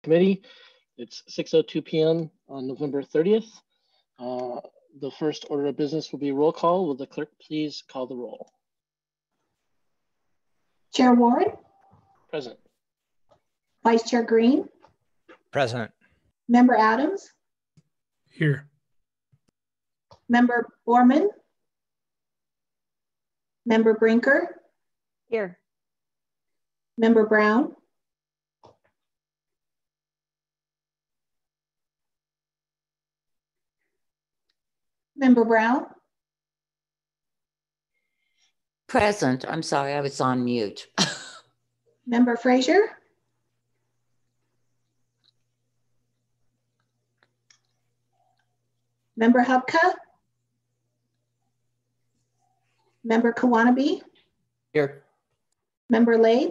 Committee. It's 6:02 p.m. on November 30th. The first order of business will be roll call. Will the clerk please call the roll? Chair Ward? Present. Vice Chair Green? Present. Member Adams? Here. Member Borman? Member Brinker? Here. Member Brown? Member Brown? Present. I'm sorry, I was on mute. Member Frazier? Member Hubka? Member Kawanabe? Here. Member Labe?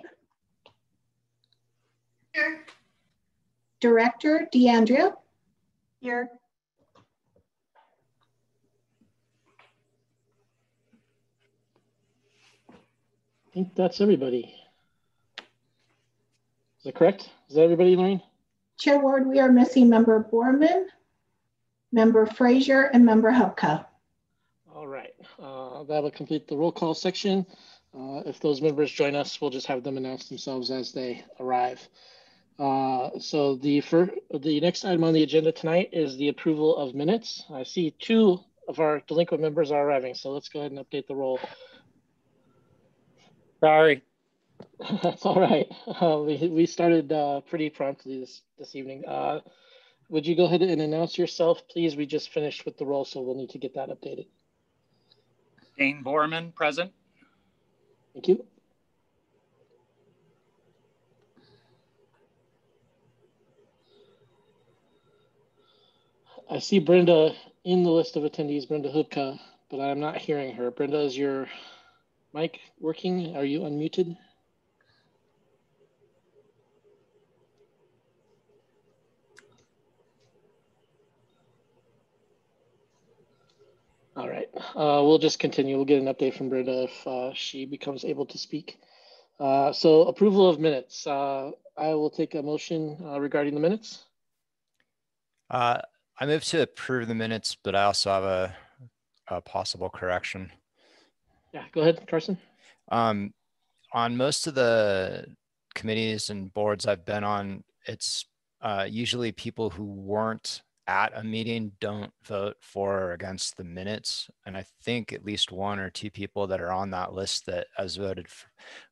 Here. Director DeAndrea? Here. I think that's everybody. Is that correct? Is that everybody, Lorraine? Chair Ward, we are missing Member Borman, Member Frazier, and Member Hubka. All right, that'll complete the roll call section. If those members join us, we'll just have them announce themselves as they arrive. So the next item on the agenda tonight is the approval of minutes. I see two of our delinquent members are arriving, so let's go ahead and update the roll. Sorry. That's all right. We started pretty promptly this evening. Would you go ahead and announce yourself, please? We just finished with the roll, so we'll need to get that updated. Dane Borman, present. Thank you. I see Brenda in the list of attendees, Brenda Hubka, but I'm not hearing her. Brenda, is your mic working? Are you unmuted? All right, we'll just continue. We'll get an update from Brenda if she becomes able to speak. So approval of minutes. I will take a motion regarding the minutes. I move to approve the minutes, but I also have a possible correction. Yeah, go ahead, Carson. On most of the committees and boards I've been on, it's usually people who weren't at a meeting don't vote for or against the minutes. And I think at least one or two people that are on that list that as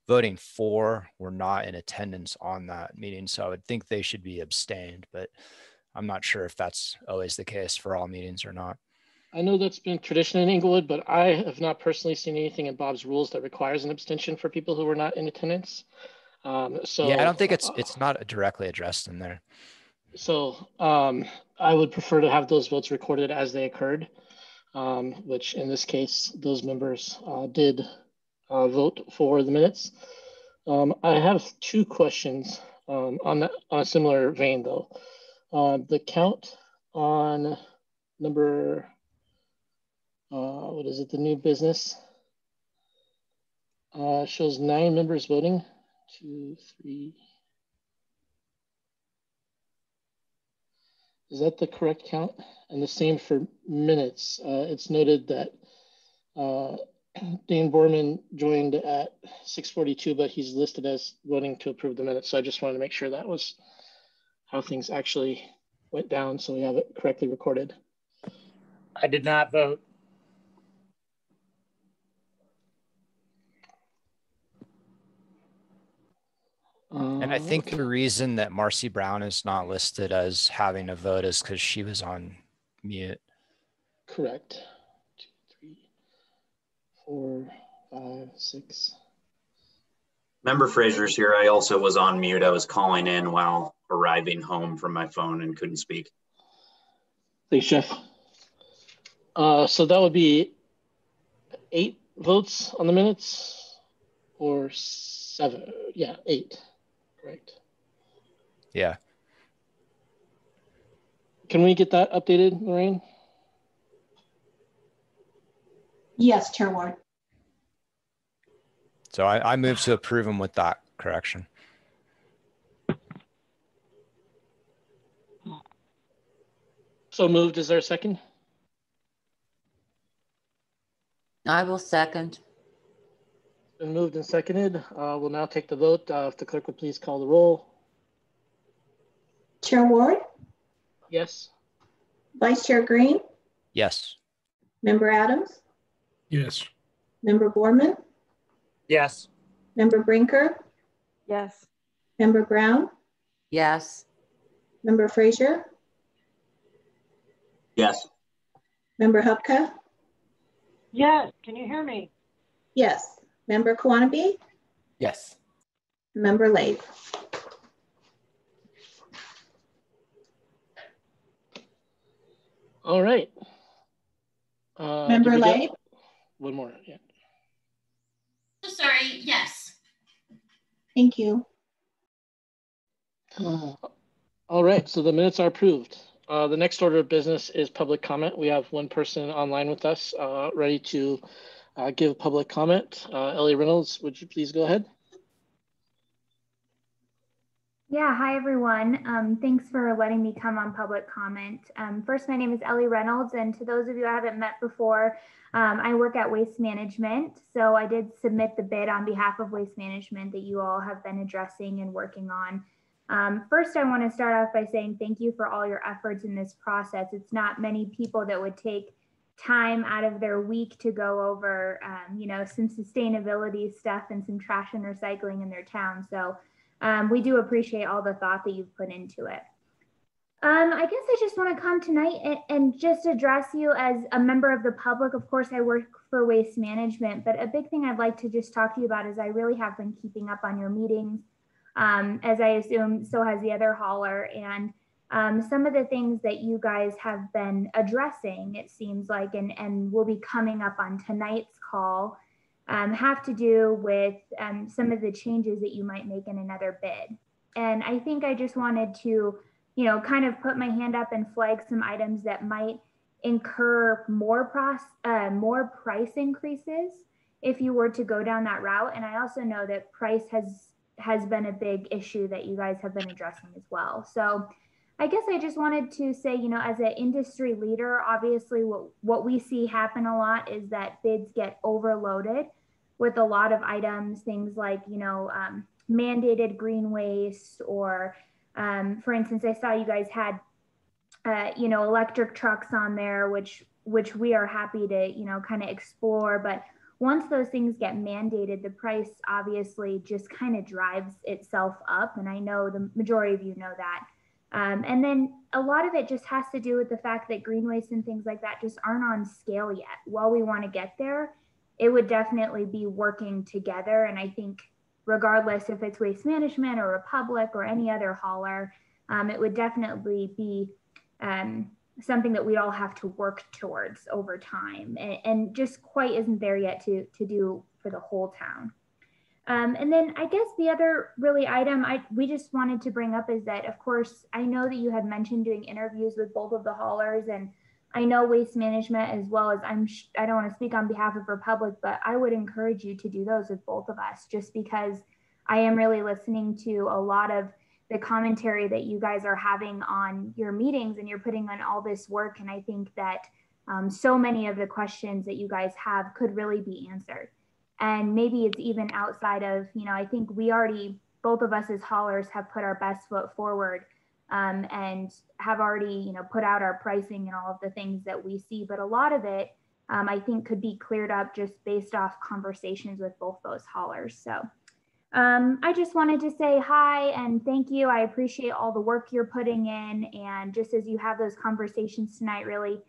voting for were not in attendance on that meeting. So I would think they should be abstained, but I'm not sure if that's always the case for all meetings or not. I know that's been tradition in Inglewood, but I have not personally seen anything in Bob's rules that requires an abstention for people who were not in attendance. So yeah, I don't think it's not directly addressed in there. So I would prefer to have those votes recorded as they occurred, which in this case, those members did vote for the minutes. I have two questions on a similar vein, though. The count on number, what is it, the new business, shows 9 members voting. 2, 3. Is that the correct count? And the same for minutes. It's noted that Dane Borman joined at 6:42, but he's listed as voting to approve the minutes. So I just wanted to make sure that was how things actually went down, so we have it correctly recorded. I did not vote. And I think the reason that Marcy Brown is not listed as having a vote is because she was on mute. Correct. 2, 3, 4, 5, 6. Member Frazier's here. I also was on mute. I was calling in while arriving home from my phone and couldn't speak. Thanks, Jeff. So that would be 8 votes on the minutes, or 7? Yeah, 8. Correct. Yeah. Can we get that updated, Lorraine? Yes, Chair Ward. So I move to approve them with that correction. So moved. Is there a second? I will second. Been moved and seconded. We'll now take the vote. If the clerk would please call the roll. Chair Ward, Yes. Vice Chair Green, Yes. Member Adams, Yes. Member Borman, Yes. Member Brinker, Yes. Member Brown, Yes. Member Frazier, Yes. Member Hupka, Yes. Can you hear me? yes. Member Kawanabe, Yes. Member Lave. All right. Member did we get Lave? one more? Yeah. So sorry, yes. Thank you. All right. So the minutes are approved. The next order of business is public comment. We have one person online with us ready to give public comment. Ellie Reynolds, would you please go ahead? Yeah, hi everyone. Thanks for letting me come on public comment. First, my name is Ellie Reynolds, and to those of you I haven't met before, I work at Waste Management. So I did submit the bid on behalf of Waste Management that you all have been addressing and working on. First, I want to start off by saying thank you for all your efforts in this process. It's not many people that would take time out of their week to go over, some sustainability stuff and some trash and recycling in their town. So we do appreciate all the thought that you've put into it. I guess I just want to come tonight and just address you as a member of the public. Of course, I work for Waste Management, but a big thing I'd like to just talk to you about is I really have been keeping up on your meetings, as I assume so has the other hauler. And some of the things that you guys have been addressing, it seems like, and will be coming up on tonight's call, have to do with some of the changes that you might make in another bid. And I think I just wanted to, kind of put my hand up and flag some items that might incur more price increases if you were to go down that route. And I also know that price has been a big issue that you guys have been addressing as well. So I guess I just wanted to say, as an industry leader, obviously what we see happen a lot is that bids get overloaded with a lot of items, things like, mandated green waste, or for instance, I saw you guys had, electric trucks on there, which we are happy to, kind of explore. But once those things get mandated, the price obviously just kind of drives itself up. And I know the majority of you know that. And then a lot of it just has to do with the fact that green waste and things like that just aren't on scale yet. While we want to get there, it would definitely be working together. And I think regardless if it's Waste Management or Republic or any other hauler, it would definitely be something that we all have to work towards over time, and just quite isn't there yet to do for the whole town. And then I guess the other really item we just wanted to bring up is that, of course, I know that you had mentioned doing interviews with both of the haulers, and I know Waste Management, as well as I don't want to speak on behalf of Republic, but I would encourage you to do those with both of us, just because I am really listening to a lot of the commentary that you guys are having on your meetings, and you're putting on all this work. And I think that so many of the questions that you guys have could really be answered. And maybe it's even outside of, I think we already, both of us as haulers, have put our best foot forward and have already, put out our pricing and all of the things that we see. But a lot of it, I think, could be cleared up just based off conversations with both those haulers. So I just wanted to say hi and thank you. I appreciate all the work you're putting in. And just as you have those conversations tonight, really,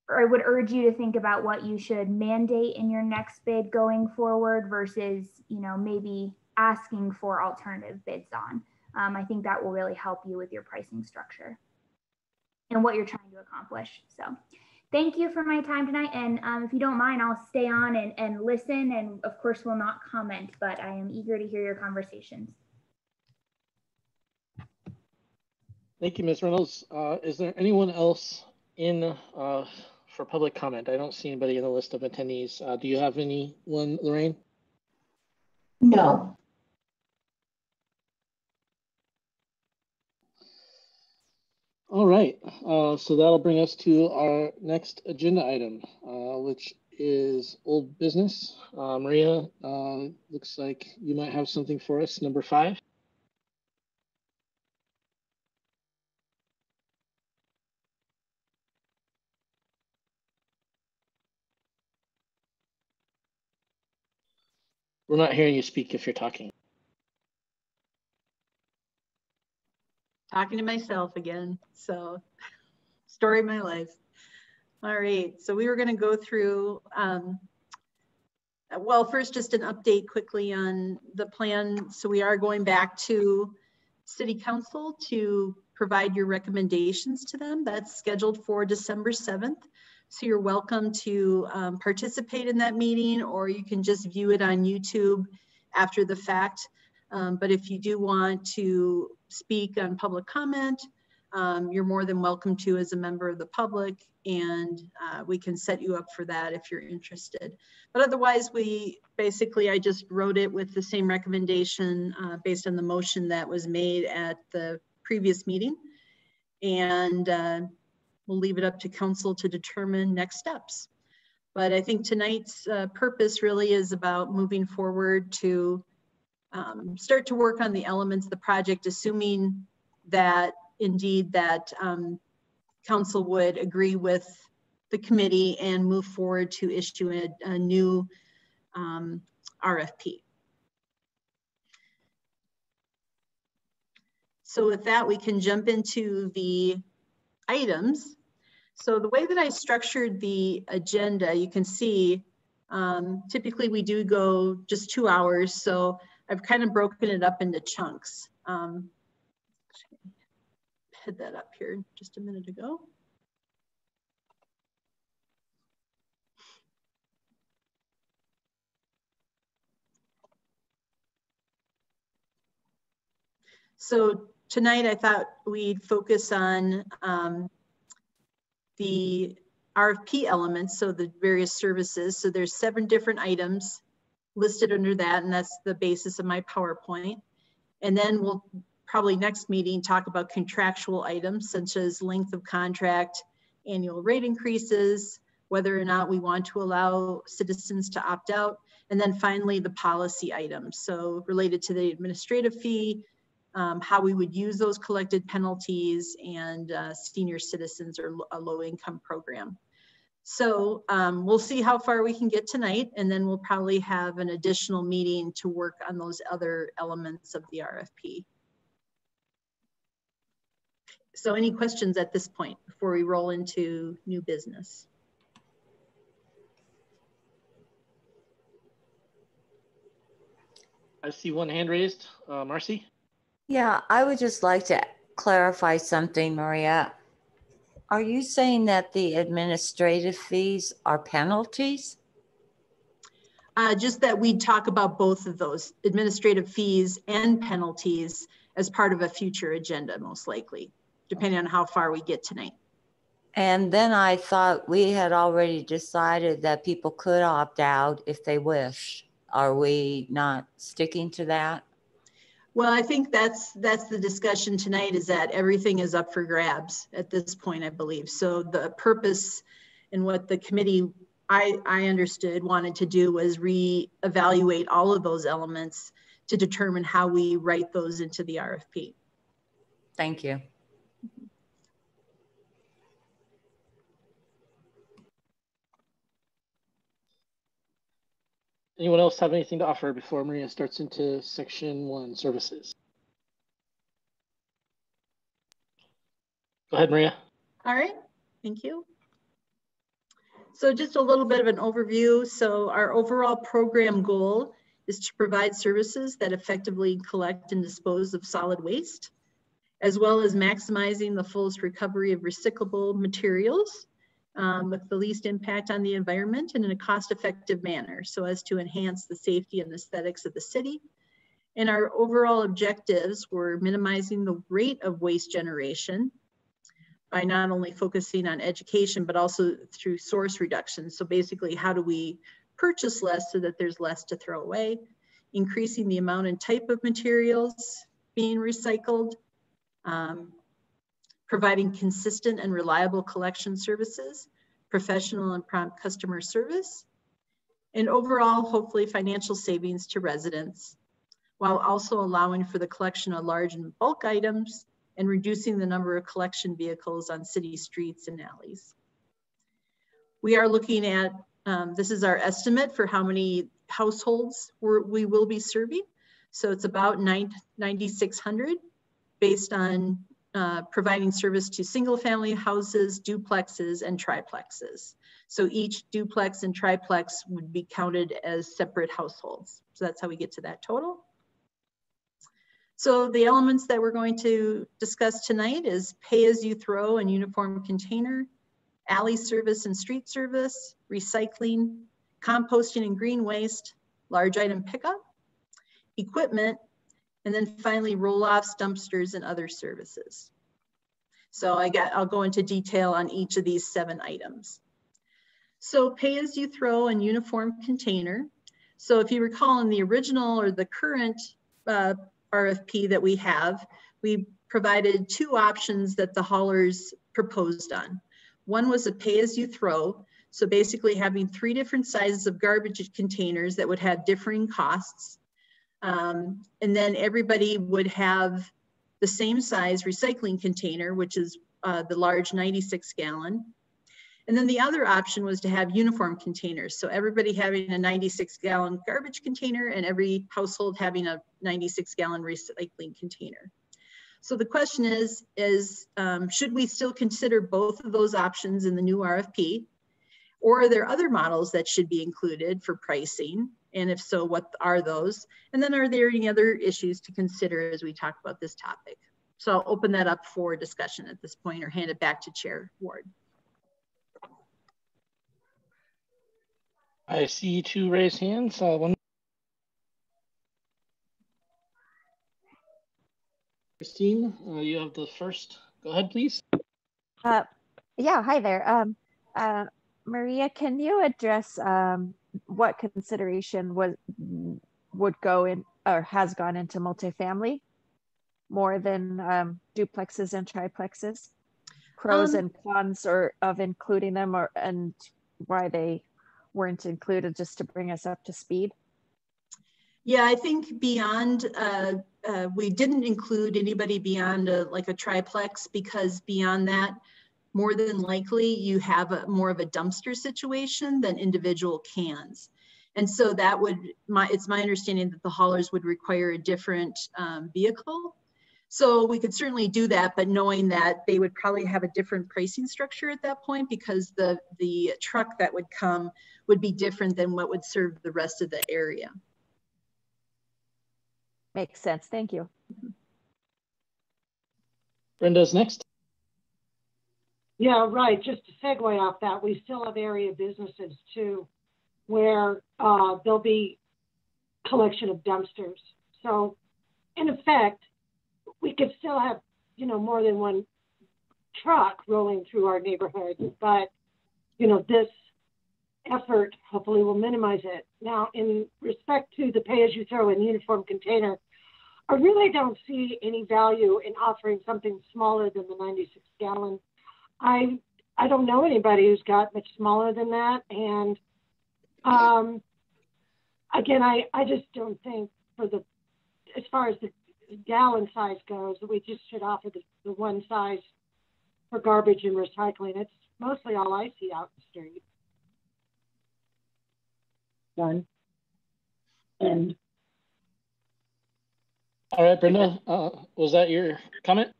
I would urge you to think about what you should mandate in your next bid going forward versus, maybe asking for alternative bids on. I think that will really help you with your pricing structure and what you're trying to accomplish. So thank you for my time tonight. And if you don't mind, I'll stay on and listen, and of course will not comment, but I am eager to hear your conversations. Thank you, Ms. Reynolds. Is there anyone else in for public comment? I don't see anybody in the list of attendees. Do you have anyone, Lorraine? No. All All right, so that'll bring us to our next agenda item, which is old business. Maria, looks like you might have something for us, number 5. We're not hearing you speak if you're talking. Talking to myself again. So, story of my life. All right. So we were going to go through, well, first just an update quickly on the plan. So we are going back to City Council to provide your recommendations to them. That's scheduled for December 7th. So you're welcome to participate in that meeting, or you can just view it on YouTube after the fact. But if you do want to speak on public comment, you're more than welcome to as a member of the public, and we can set you up for that if you're interested. But otherwise, I just wrote it with the same recommendation based on the motion that was made at the previous meeting. And we'll leave it up to council to determine next steps. But I think tonight's purpose really is about moving forward to start to work on the elements of the project, assuming that indeed that council would agree with the committee and move forward to issue a new RFP. So with that, we can jump into the items. So the way that I structured the agenda, you can see, typically we do go just 2 hours. So I've kind of broken it up into chunks. Had that up here just a minute ago. So tonight I thought we'd focus on the RFP elements, so the various services. So there's 7 different items listed under that, and that's the basis of my PowerPoint. And then we'll probably next meeting talk about contractual items such as length of contract, annual rate increases, whether or not we want to allow citizens to opt out, and then finally the policy items. So related to the administrative fee, how we would use those collected penalties, and senior citizens or a low income program. So we'll see how far we can get tonight, and then we'll probably have an additional meeting to work on those other elements of the RFP. So any questions at this point before we roll into new business? I see one hand raised. Marcy? Yeah, I would just like to clarify something, Maria. Are you saying that the administrative fees are penalties? Just that we talk about both of those, administrative fees and penalties, as part of a future agenda, most likely, depending on how far we get tonight. And then I thought we had already decided that people could opt out if they wish. Are we not sticking to that? Well, I think that's the discussion tonight, is that everything is up for grabs at this point, I believe. So the purpose and what the committee, I understood, wanted to do was reevaluate all of those elements to determine how we write those into the RFP. Thank you. Anyone else have anything to offer before Maria starts into section 1, services? Go ahead, Maria. All right, thank you. So just a little bit of an overview. So our overall program goal is to provide services that effectively collect and dispose of solid waste, as well as maximizing the fullest recovery of recyclable materials with the least impact on the environment and in a cost-effective manner, so as to enhance the safety and aesthetics of the city. And our overall objectives were minimizing the rate of waste generation by not only focusing on education, but also through source reduction. So basically, how do we purchase less so that there's less to throw away? Increasing the amount and type of materials being recycled, providing consistent and reliable collection services, professional and prompt customer service, and overall, hopefully, financial savings to residents, while also allowing for the collection of large and bulk items and reducing the number of collection vehicles on city streets and alleys. We are looking at, this is our estimate for how many households we will be serving. So it's about 9,600 based on providing service to single family houses, duplexes, and triplexes. So each duplex and triplex would be counted as separate households. So that's how we get to that total. So the elements that we're going to discuss tonight is pay-as-you-throw and uniform container, alley service and street service, recycling, composting and green waste, large item pickup, equipment, and then finally roll-offs, dumpsters, and other services. So I'll go into detail on each of these 7 items. So pay-as-you-throw and uniform container. So if you recall in the original or the current RFP that we have, we provided 2 options that the haulers proposed on. One was a pay-as-you-throw. So basically having 3 different sizes of garbage containers that would have differing costs. And then everybody would have the same size recycling container, which is the large 96 gallon. And then the other option was to have uniform containers. So everybody having a 96 gallon garbage container and every household having a 96 gallon recycling container. So the question is should we still consider both of those options in the new RFP? Or are there other models that should be included for pricing? And if so, what are those? And then are there any other issues to consider as we talk about this topic? So I'll open that up for discussion at this point or hand it back to Chair Ward. I see 2 raised hands. One. Christine, you have the first. Go ahead, please. Yeah, hi there. Maria, can you address what consideration would go in or has gone into multifamily more than duplexes and triplexes? Pros and cons of including them and why they weren't included, just to bring us up to speed? Yeah, I think beyond, we didn't include anybody beyond like a triplex, because beyond that, more than likely you have more of a dumpster situation than individual cans. And so that would, it's my understanding that the haulers would require a different vehicle. So we could certainly do that, but knowing that they would probably have a different pricing structure at that point, because the truck that would come would be different than what would serve the rest of the area. Makes sense. Thank you. Brenda's next. Yeah, right. Just to segue off that, we still have area businesses too, where there'll be collection of dumpsters. So in effect, we could still have, you know, more than one truck rolling through our neighborhood, but, you know, this effort hopefully will minimize it. Now, in respect to the pay-as-you-throw and uniform container, I really don't see any value in offering something smaller than the 96 gallon. I don't know anybody who's got much smaller than that. And again, I just don't think as far as the gallon size goes, that we just should offer the one size for garbage and recycling. It's mostly all I see out the street. Done. And all right, Brenda, was that your comment?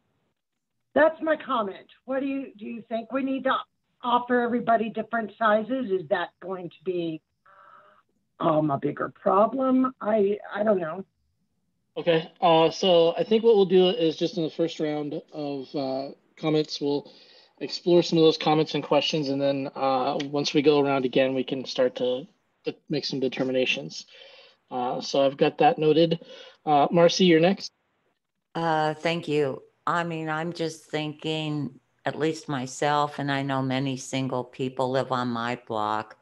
that's my comment. What do you think we need to offer everybody different sizes? Is that going to be a bigger problem? I don't know. Okay, so I think what we'll do is just in the first round of comments, we'll explore some of those comments and questions, and then once we go around again, we can start to make some determinations. So I've got that noted. Marcy, you're next. Thank you. I mean, I'm just thinking, at least myself, and I know many single people live on my block,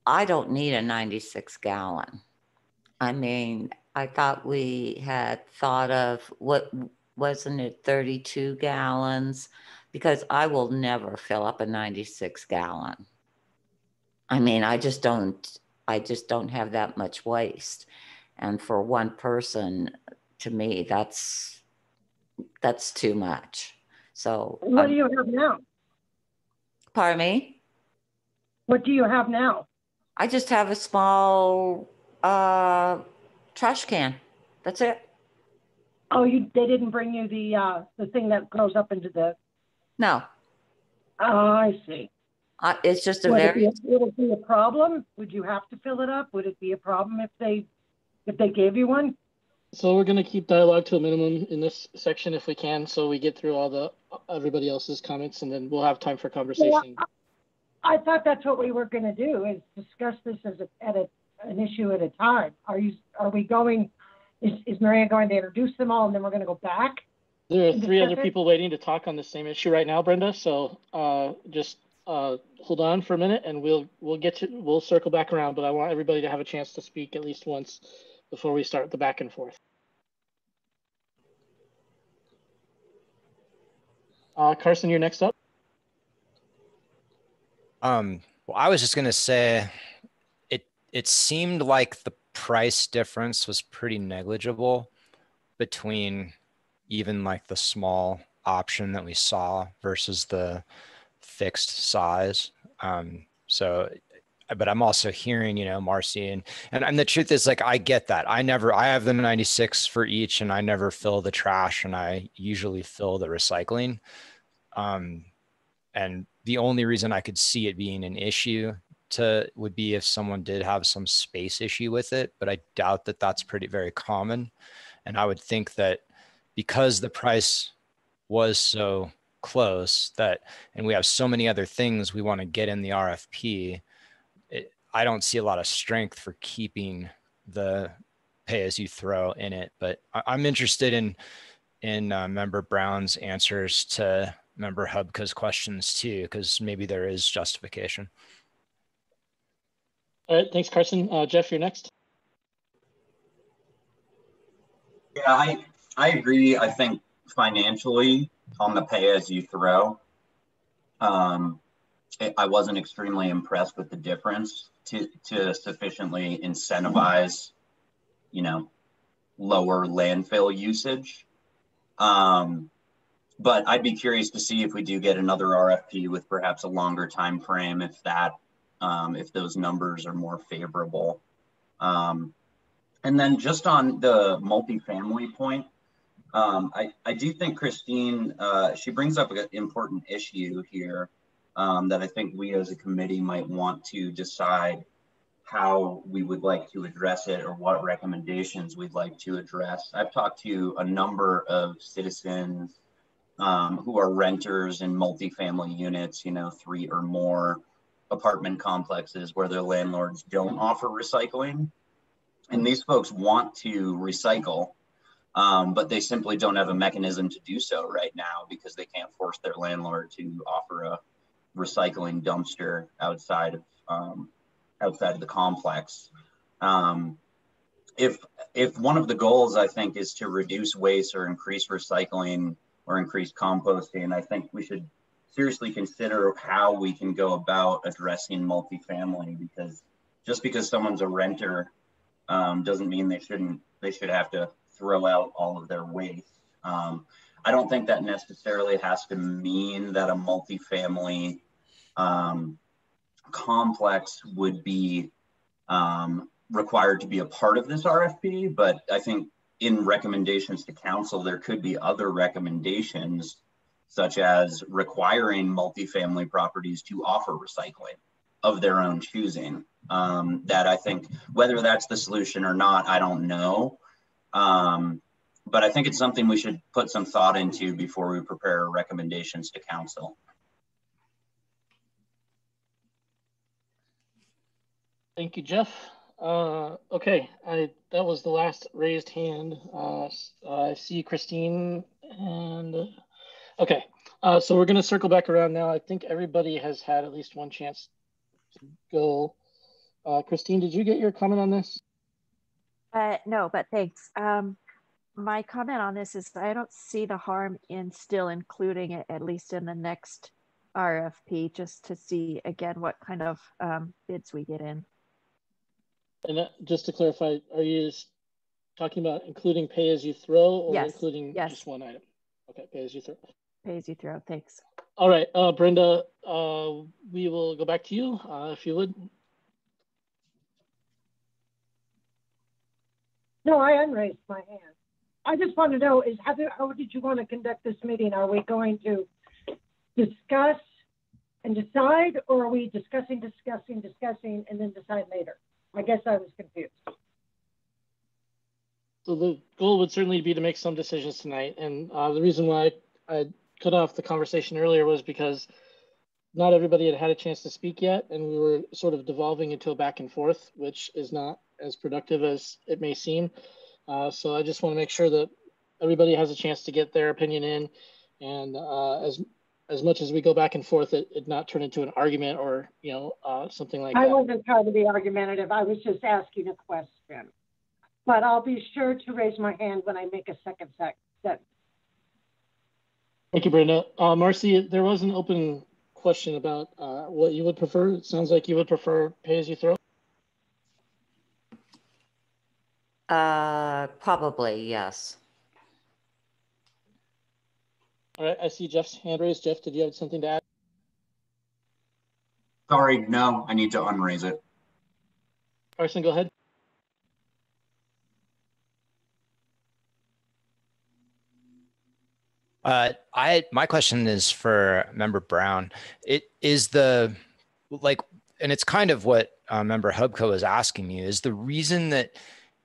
I don't need a 96 gallon. I mean, I thought we had thought of what wasn't it 32 gallons? Because I will never fill up a 96 gallon. I mean, I just don't have that much waste. And for one person, to me, that's too much. So what do you have now? Pardon me? What do you have now? I just have a small trash can. That's it. Oh, they didn't bring you the thing that goes up into the. No. Oh, I see. It's just a Would very. Would it be a problem? Would you have to fill it up? Would it be a problem if they gave you one? So we're going to keep dialogue to a minimum in this section if we can, so we get through all everybody else's comments, and then we'll have time for conversation. Yeah, I thought that's what we were going to do, is discuss this as an issue at a time. Are we going? Is Maria going to introduce them all, and then we're going to go back? There are 3 other people waiting to talk on the same issue right now, Brenda. So just hold on for a minute, and we'll circle back around. But I want everybody to have a chance to speak at least once before we start the back and forth. Carson, you're next up. Well, I was just going to say it seemed like the price difference was pretty negligible between even like the small option that we saw versus the fixed size. But I'm also hearing, Marcy, and the truth is, like, I get that. I have the 96 for each, and I never fill the trash, and I usually fill the recycling. And the only reason I could see it being an issue would be if someone did have some space issue with it, but I doubt that that's very common. And I would think that because the price was so close and we have so many other things we want to get in the RFP, I don't see a lot of strength for keeping the pay as you throw in it. But I'm interested in Member Brown's answers to Member Hubka's questions too, because maybe there is justification. All right, thanks, Carson. Jeff, you're next. Yeah, I agree. I think financially on the pay as you throw, I wasn't extremely impressed with the difference to sufficiently incentivize, lower landfill usage. But I'd be curious to see if we do get another RFP with perhaps a longer time frame, if those numbers are more favorable. And then just on the multifamily point, I do think Christine, she brings up an important issue here that I think we as a committee might want to decide how we would like to address it or what recommendations we'd like to address. I've talked to a number of citizens who are renters in multifamily units, 3 or more apartment complexes where their landlords don't offer recycling. And these folks want to recycle, but they simply don't have a mechanism to do so right now because they can't force their landlord to offer a recycling dumpster outside of the complex. If one of the goals, I think, is to reduce waste or increase recycling or increase composting, I think we should seriously consider how we can go about addressing multifamily, because just because someone's a renter doesn't mean they should have to throw out all of their waste. I don't think that necessarily has to mean that a multifamily complex would be required to be a part of this RFP, but I think in recommendations to council, there could be other recommendations, such as requiring multifamily properties to offer recycling of their own choosing. That I think, whether that's the solution or not, I don't know. But I think it's something we should put some thought into before we prepare recommendations to council. Thank you, Jeff. Okay, that was the last raised hand. I see Christine, and okay. So we're going to circle back around now. I think everybody has had at least one chance to go. Christine, did you get your comment on this? No, but thanks. my comment on this is I don't see the harm in still including it, at least in the next RFP, just to see again what kind of bids we get in. And just to clarify, are you talking about including pay as you throw or Yes. including Yes. just one item? Okay, pay as you throw. Pay as you throw, thanks. All right, Brenda, we will go back to you if you would. No, I unraised my hand. I just want to know how did you want to conduct this meeting? Are we going to discuss and decide, or are we discussing, and then decide later? I guess I was confused. So the goal would certainly be to make some decisions tonight. And the reason why I cut off the conversation earlier was because not everybody had had a chance to speak yet. And we were sort of devolving into a back and forth, which is not as productive as it may seem. So I just want to make sure that everybody has a chance to get their opinion in. And as much as we go back and forth, it not turn into an argument or, something like that. I wasn't trying to be argumentative. I was just asking a question. But I'll be sure to raise my hand when I make a second set. Thank you, Brenda. Marcy, there was an open question about what you would prefer. It sounds like you would prefer pay as you throw. Probably, yes. All right, I see Jeff's hand raised. Jeff, did you have something to add? Sorry, no, I need to unraise it. Carson, go ahead. My question is for Member Brown. It is and it's kind of what Member Hubko is asking you, is the reason that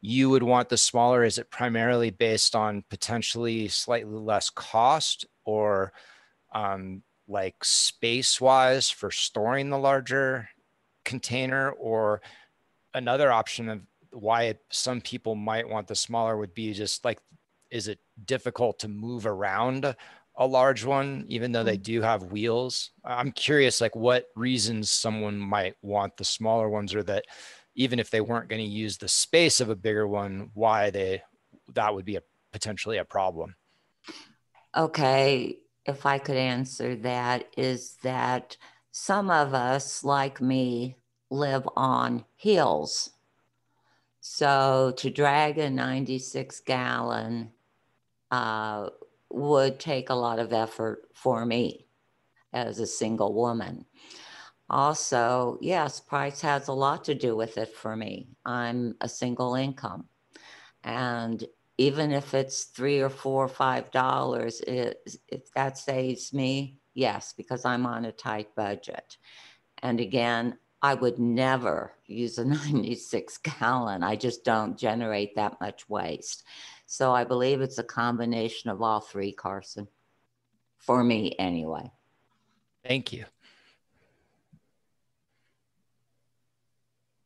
you would want the smaller, is it primarily based on potentially slightly less cost, or like space wise for storing the larger container? Or another option of why some people might want the smaller would be just like, is it difficult to move around a large one, even though they do have wheels? I'm curious, like what reasons someone might want the smaller ones, or that even if they weren't going to use the space of a bigger one, why that would be potentially a problem. Okay, if I could answer that, is that some of us, like me, live on hills. So to drag a 96-gallon would take a lot of effort for me as a single woman. Also, yes, price has a lot to do with it for me. I'm a single income. And even if it's $3 or $4 or $5, if that saves me, yes, because I'm on a tight budget. And again, I would never use a 96-gallon. I just don't generate that much waste. So I believe it's a combination of all three, Carson, for me anyway. Thank you.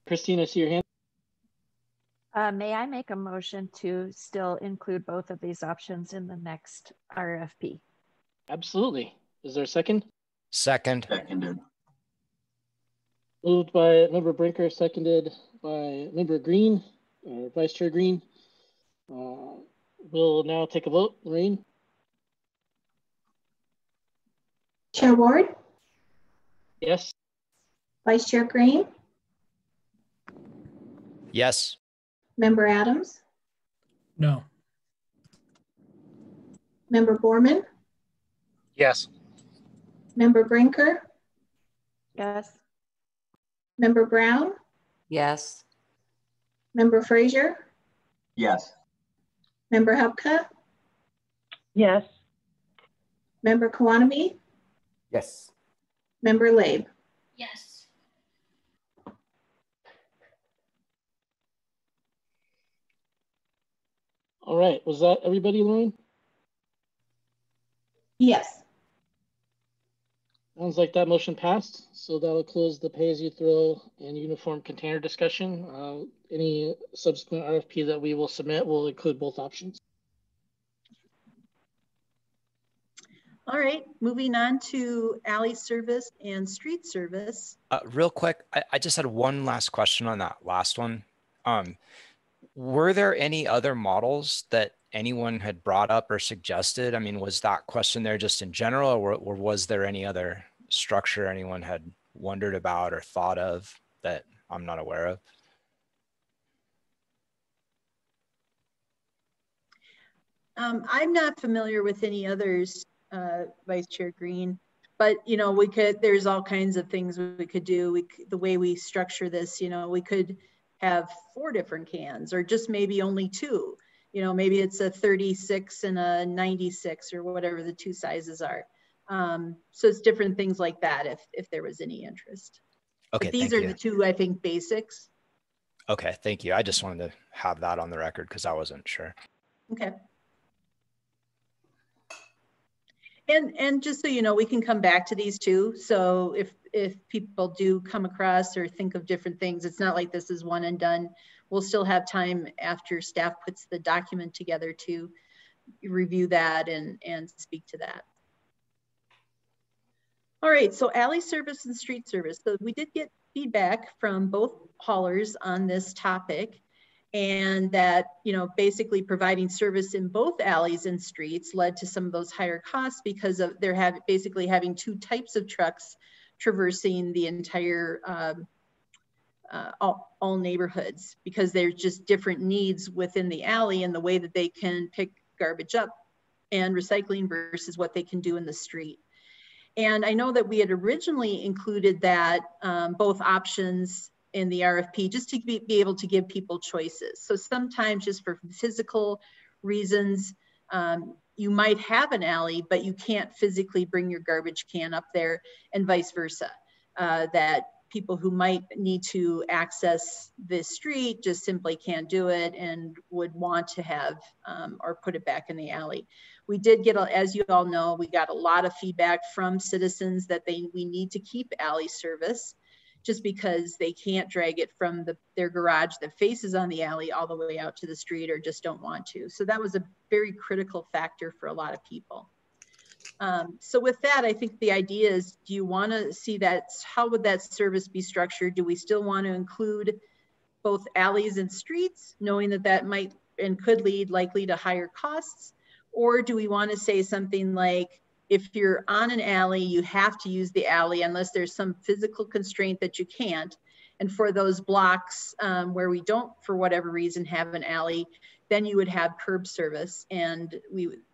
Christine, I see your hand. May I make a motion to still include both of these options in the next RFP? Absolutely. Is there a second? Second. Seconded. Moved by Member Brinker, seconded by Member Green, or Vice Chair Green. We'll now take a vote. Lorraine? Chair Ward? Yes. Vice Chair Green? Yes. Member Adams? No. Member Borman? Yes. Member Brinker? Yes. Member Brown? Yes. Member Frazier? Yes. Member Hubka? Yes. Member Kawanami? Yes. Member Labe? Yes. All right. Was that everybody, Lorraine? Yes. Sounds like that motion passed. So that will close the pay-as-you-throw and uniform container discussion. Any subsequent RFP that we will submit will include both options. All right, moving on to alley service and street service. Real quick, I just had one last question on that last one. Were there any other models that anyone had brought up or suggested? I mean, was that question there just in general, or was there any other structure anyone had wondered about or thought of that I'm not aware of? I'm not familiar with any others, Vice Chair Green, but you know, there's all kinds of things we could do. The way we structure this, you know, we could have 4 different cans or just maybe only 2. You know, maybe it's a 36 and a 96 or whatever the 2 sizes are. So it's different things like that if there was any interest. Okay, but these are the 2, I think, basics. Okay, thank you. I just wanted to have that on the record because I wasn't sure. Okay. And just so you know, we can come back to these too. So if people do come across or think of different things, it's not like this is one and done. We'll still have time after staff puts the document together to review that and speak to that. All right, so alley service and street service. So we did get feedback from both haulers on this topic, and that, you know, basically providing service in both alleys and streets led to some of those higher costs because of basically having 2 types of trucks traversing the entire all neighborhoods, because there's just different needs within the alley and the way that they can pick garbage up and recycling versus what they can do in the street. And I know that we had originally included that both options in the RFP just to be able to give people choices. So sometimes just for physical reasons, you might have an alley, but you can't physically bring your garbage can up there, and vice versa. That people who might need to access this street just simply can't do it and would want to have or put it back in the alley. We did get, as you all know, we got a lot of feedback from citizens that we need to keep alley service, just because they can't drag it from their garage that faces on the alley all the way out to the street, or just don't want to. So that was a very critical factor for a lot of people. So with that, I think the idea is, do you want to see that? How would that service be structured? Do we still want to include both alleys and streets, knowing that that might and could lead likely to higher costs? Or do we want to say something like, if you're on an alley, you have to use the alley unless there's some physical constraint that you can't. And for those blocks where we don't, for whatever reason, have an alley, then you would have curb service. And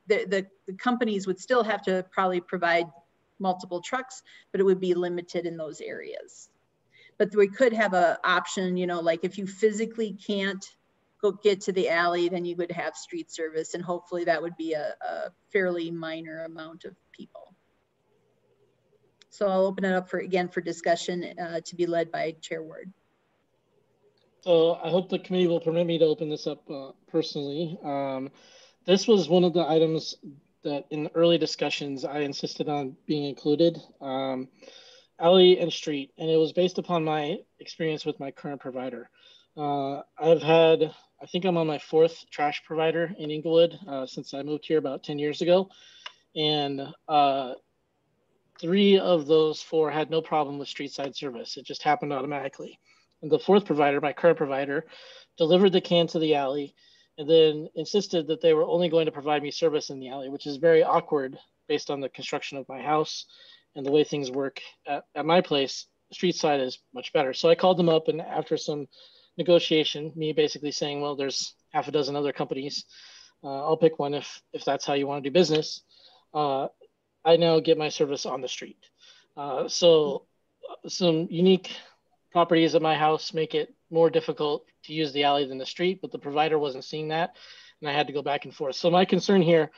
the companies would still have to probably provide multiple trucks, but it would be limited in those areas. But we could have an option, you know, like if you physically can't go get to the alley, then you would have street service, and hopefully that would be a fairly minor amount of people. So I'll open it up for discussion to be led by Chair Ward. So I hope the committee will permit me to open this up personally. This was one of the items that in early discussions I insisted on being included, alley and street, and it was based upon my experience with my current provider. I've had, I think I'm on my 4th trash provider in Inglewood since I moved here about 10 years ago. And 3 of those 4 had no problem with street side service. It just happened automatically. And the 4th provider, my current provider, delivered the can to the alley and then insisted that they were only going to provide me service in the alley, which is very awkward based on the construction of my house and the way things work at my place. Street side is much better. So I called them up, and after some negotiation, me basically saying, well, there's half a dozen other companies. I'll pick one if that's how you want to do business. I now get my service on the street. So some unique properties at my house make it more difficult to use the alley than the street, but the provider wasn't seeing that, and I had to go back and forth. So my concern here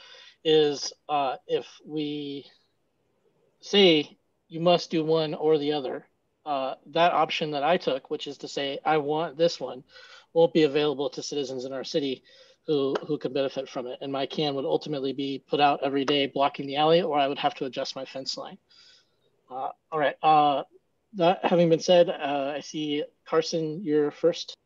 is if we say you must do one or the other, that option that I took, which is to say I want this one, won't be available to citizens in our city who can benefit from it. And my can would ultimately be put out every day blocking the alley, or I would have to adjust my fence line. All right. That having been said, I see Carson, you're first.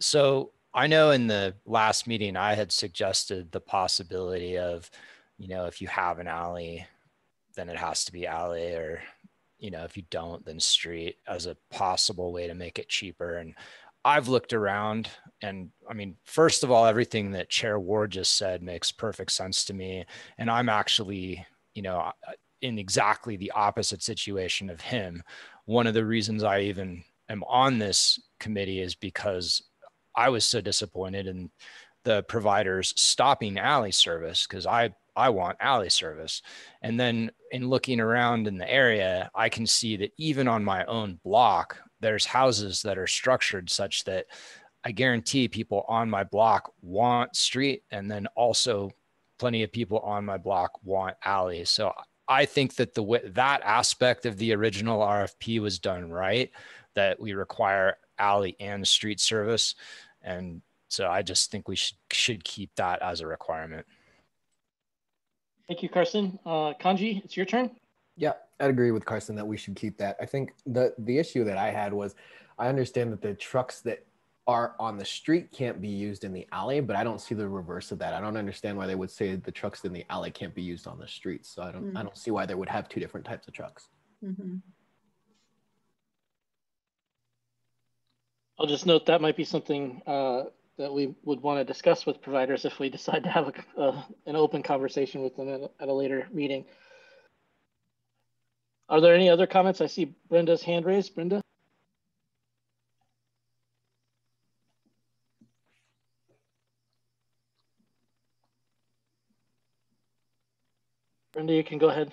So I know in the last meeting I had suggested the possibility of, you know, if you have an alley, then it has to be alley, or, you know, if you don't, then street, as a possible way to make it cheaper. And I've looked around, and I mean, first of all, everything that Chair Ward just said makes perfect sense to me. And I'm actually, you know, in exactly the opposite situation of him. One of the reasons I even am on this committee is because I was so disappointed in the providers stopping alley service, because I want alley service. And then in looking around in the area, I can see that even on my own block, there's houses that are structured such that I guarantee people on my block want street, and then also plenty of people on my block want alley. So I think that that aspect of the original RFP was done right, that we require alley and street service. And so I just think we should keep that as a requirement. Thank you, Carson. Kanji, it's your turn. Yeah, I'd agree with Carson that we should keep that. I think the issue that I had was, I understand that the trucks that are on the street can't be used in the alley, but I don't see the reverse of that. I don't understand why they would say the trucks in the alley can't be used on the street. So I don't see why they would have two different types of trucks. I'll just note that might be something that we would want to discuss with providers if we decide to have an open conversation with them at a later meeting. Are there any other comments? I see Brenda's hand raised. Brenda? Brenda, you can go ahead.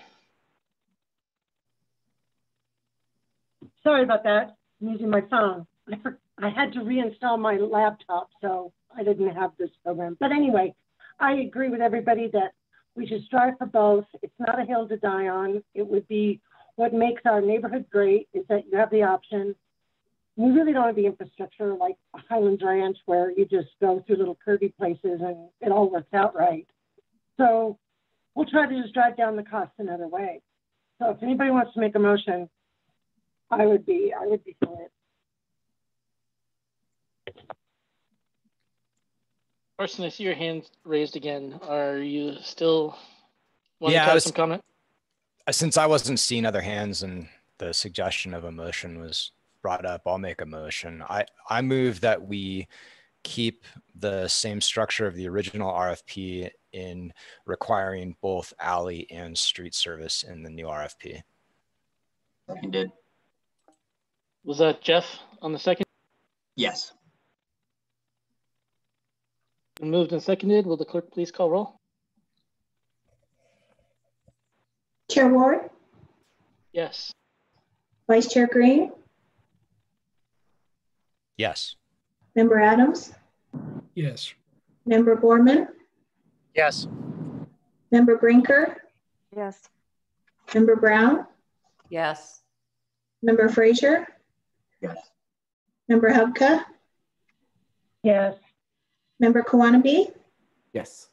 Sorry about that. I'm using my phone. I had to reinstall my laptop, so I didn't have this program. But anyway, I agree with everybody that we should strive for both. It's not a hill to die on. It would be what makes our neighborhood great is that you have the option. We really don't have the infrastructure like Highlands Ranch where you just go through little curvy places and it all works out right. So we'll try to just drive down the cost another way. So if anybody wants to make a motion, I would be for it. Carson, I see your hand raised again. Are you still wanting to have some comment? Since I wasn't seeing other hands and the suggestion of a motion was brought up, I'll make a motion. I move that we keep the same structure of the original RFP in requiring both alley and street service in the new RFP. Seconded. Was that Jeff on the second? Yes. Been moved and seconded. Will the clerk please call roll? Chair Ward? Yes. Vice Chair Green? Yes. Member Adams? Yes. Member Borman? Yes. Member Brinker? Yes. Member Brown? Yes. Member Frazier? Yes. Member Hubka? Yes. Member Kawanabe? Yes.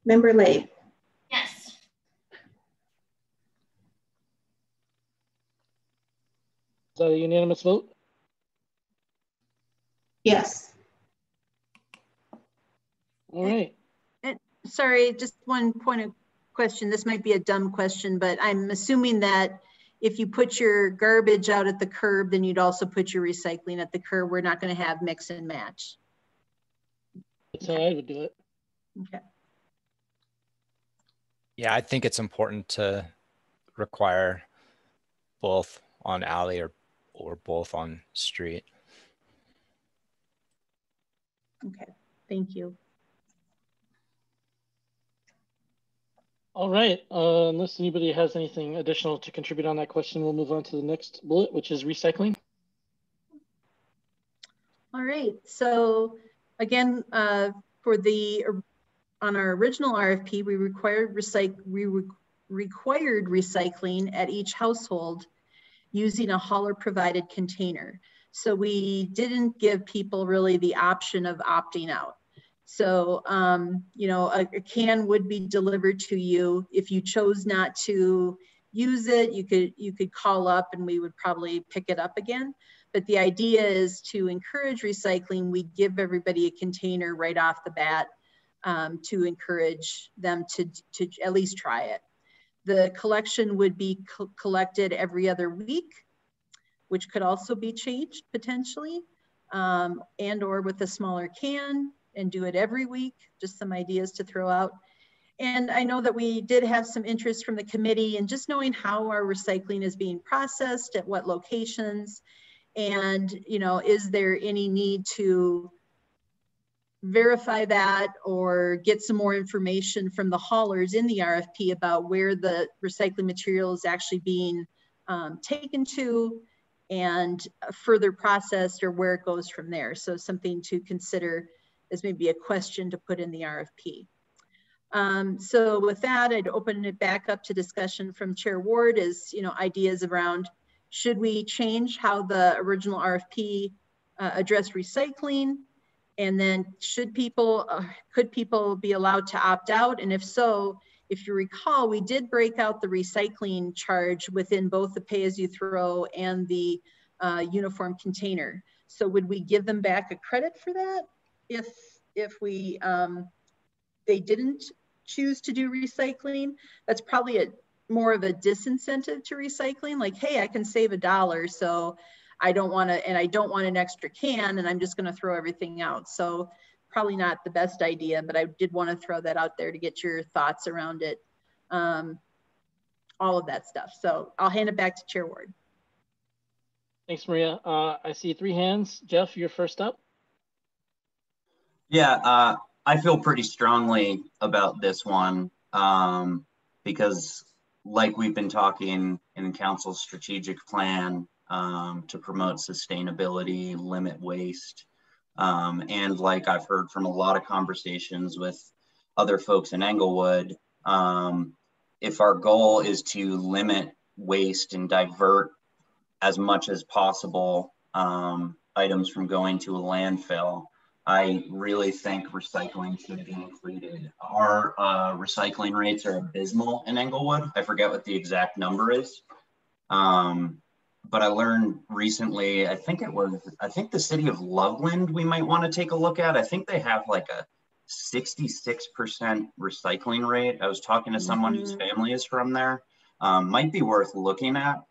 Member Lay? Yes. Is that a unanimous vote? Yes. All right. Sorry, just one point of question. This might be a dumb question, but I'm assuming that if you put your garbage out at the curb, then you'd also put your recycling at the curb. We're not going to have mix and match. That's how I would do it. Okay. Yeah, I think it's important to require both on alley or both on street. Okay, thank you. All right, unless anybody has anything additional to contribute on that question, we'll move on to the next bullet, which is recycling. All right, so again, on our original RFP, we required recycling at each household using a hauler provided container. So we didn't give people really the option of opting out. So, you know, a can would be delivered to you. If you chose not to use it, you could call up and we would probably pick it up again. But the idea is to encourage recycling. We give everybody a container right off the bat to encourage them to at least try it. The collection would be collected every other week. which could also be changed potentially, and or with a smaller can and do it every week. Just some ideas to throw out. And I know that we did have some interest from the committee in just knowing how our recycling is being processed, at what locations, and is there any need to verify that or get some more information from the haulers in the RFP about where the recycling material is actually being taken to and further processed, or where it goes from there. So something to consider as maybe a question to put in the RFP. So with that, I'd open it back up to discussion from Chair Ward as ideas around, should we change how the original RFP addressed recycling? And then could people be allowed to opt out? And if so, if you recall, we did break out the recycling charge within both the pay-as-you-throw and the uniform container. So would we give them back a credit for that if they didn't choose to do recycling? That's probably more of a disincentive to recycling. Like, hey, I can save $1, so I don't want to, and I don't want an extra can, and I'm just going to throw everything out. So probably not the best idea, but I did want to throw that out there to get your thoughts around it. All of that stuff. So I'll hand it back to Chair Ward. Thanks, Maria. I see 3 hands. Jeff, you're first up. Yeah, I feel pretty strongly about this one because, like we've been talking in Council's strategic plan to promote sustainability, limit waste, and like I've heard from a lot of conversations with other folks in Englewood, if our goal is to limit waste and divert as much as possible items from going to a landfill, I really think recycling should be included. Our recycling rates are abysmal in Englewood. I forget what the exact number is. But I learned recently, I think the city of Loveland, we might want to take a look at. I think they have like a 66% recycling rate. I was talking to someone whose family is from there. Might be worth looking at.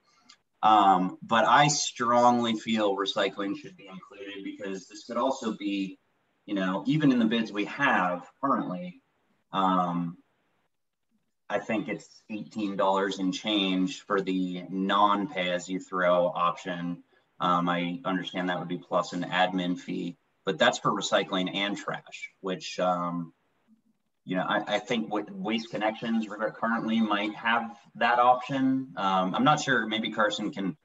But I strongly feel recycling should be included because this could also be, even in the bids we have currently, I think it's $18 and change for the non-pay-as-you-throw option. I understand that would be plus an admin fee, but that's for recycling and trash, which, I think what Waste Connections currently might have that option. I'm not sure, maybe Carson can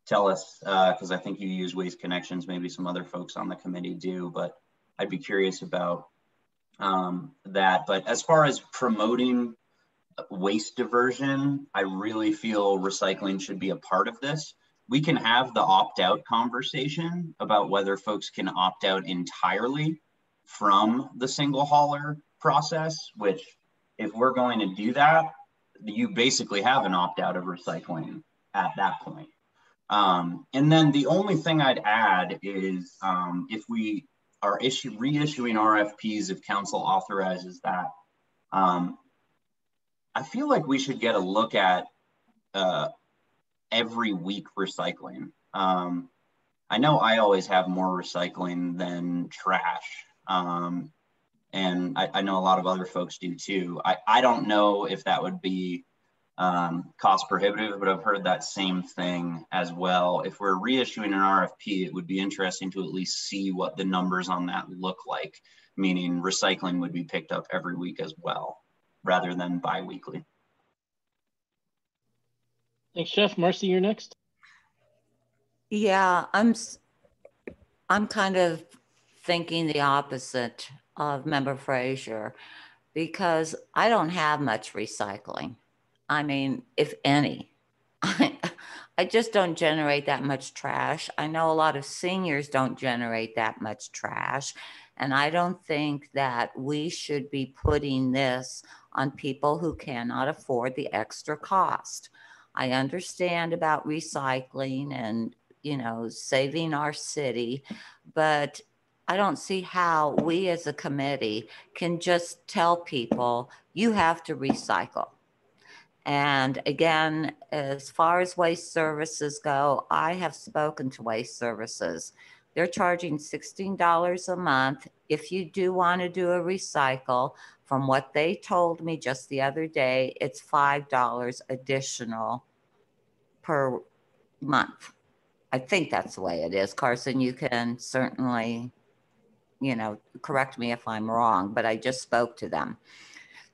tell us, because I think you use Waste Connections, maybe some other folks on the committee do, but I'd be curious about that. But as far as promoting waste diversion, I really feel recycling should be a part of this. We can have the opt-out conversation about whether folks can opt out entirely from the single hauler process, which if we're going to do that, you basically have an opt-out of recycling at that point. And then the only thing I'd add is if we are reissuing RFPs, if council authorizes that, I feel like we should get a look at every week recycling. I know I always have more recycling than trash. And I know a lot of other folks do too. I don't know if that would be cost prohibitive, but I've heard that same thing as well. If we're reissuing an RFP, it would be interesting to at least see what the numbers on that look like, meaning recycling would be picked up every week as well, rather than bi-weekly. Thanks, Jeff. Marcy, you're next. Yeah, I'm kind of thinking the opposite of Member Frazier because I don't have much recycling. I mean, if any, I just don't generate that much trash. I know a lot of seniors don't generate that much trash. And I don't think that we should be putting this on people who cannot afford the extra cost. I understand about recycling and, saving our city, but I don't see how we as a committee can just tell people you have to recycle. And again, as far as waste services go, I have spoken to waste services. They're charging $16 a month. If you do want to do a recycle, from what they told me just the other day, it's $5 additional per month. I think that's the way it is. Carson, you can certainly, correct me if I'm wrong, but I just spoke to them.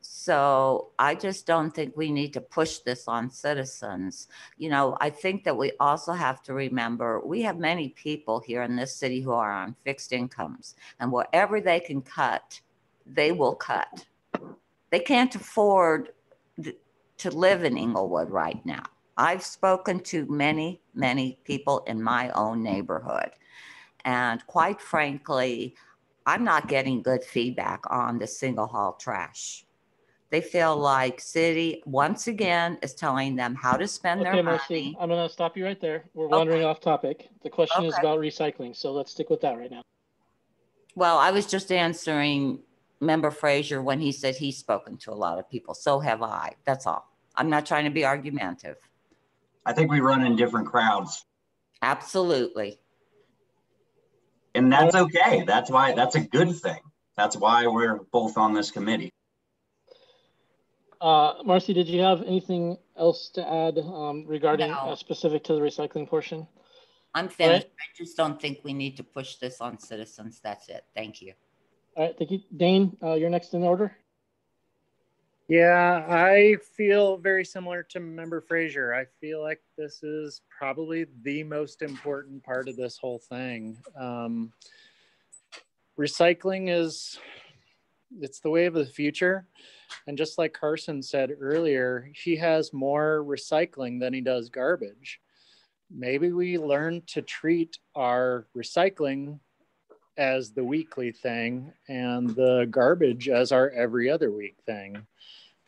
So I just don't think we need to push this on citizens. I think that we also have to remember we have many people here in this city who are on fixed incomes, and wherever they can cut, they will cut. They can't afford to live in Inglewood right now. I've spoken to many, many people in my own neighborhood. And quite frankly, I'm not getting good feedback on the single haul trash. They feel like city, once again, is telling them how to spend their Marcy, money. I'm going to stop you right there. We're wandering off topic. The question is about recycling, so let's stick with that right now. Well, I was just answering Member Frazier when he said he's spoken to a lot of people. So have I. That's all. I'm not trying to be argumentative. I think we run in different crowds. Absolutely. And that's okay. That's why, that's a good thing. That's why we're both on this committee. Marcy, did you have anything else to add regarding specific to the recycling portion? I'm finished. Right. I just don't think we need to push this on citizens. That's it. Thank you. All right. Thank you. Dane, you're next in order. Yeah, I feel very similar to Member Frazier. I feel like this is probably the most important part of this whole thing. Recycling it's the way of the future. And just like Carson said earlier, he has more recycling than he does garbage. Maybe we learn to treat our recycling as the weekly thing and the garbage as our every other week thing.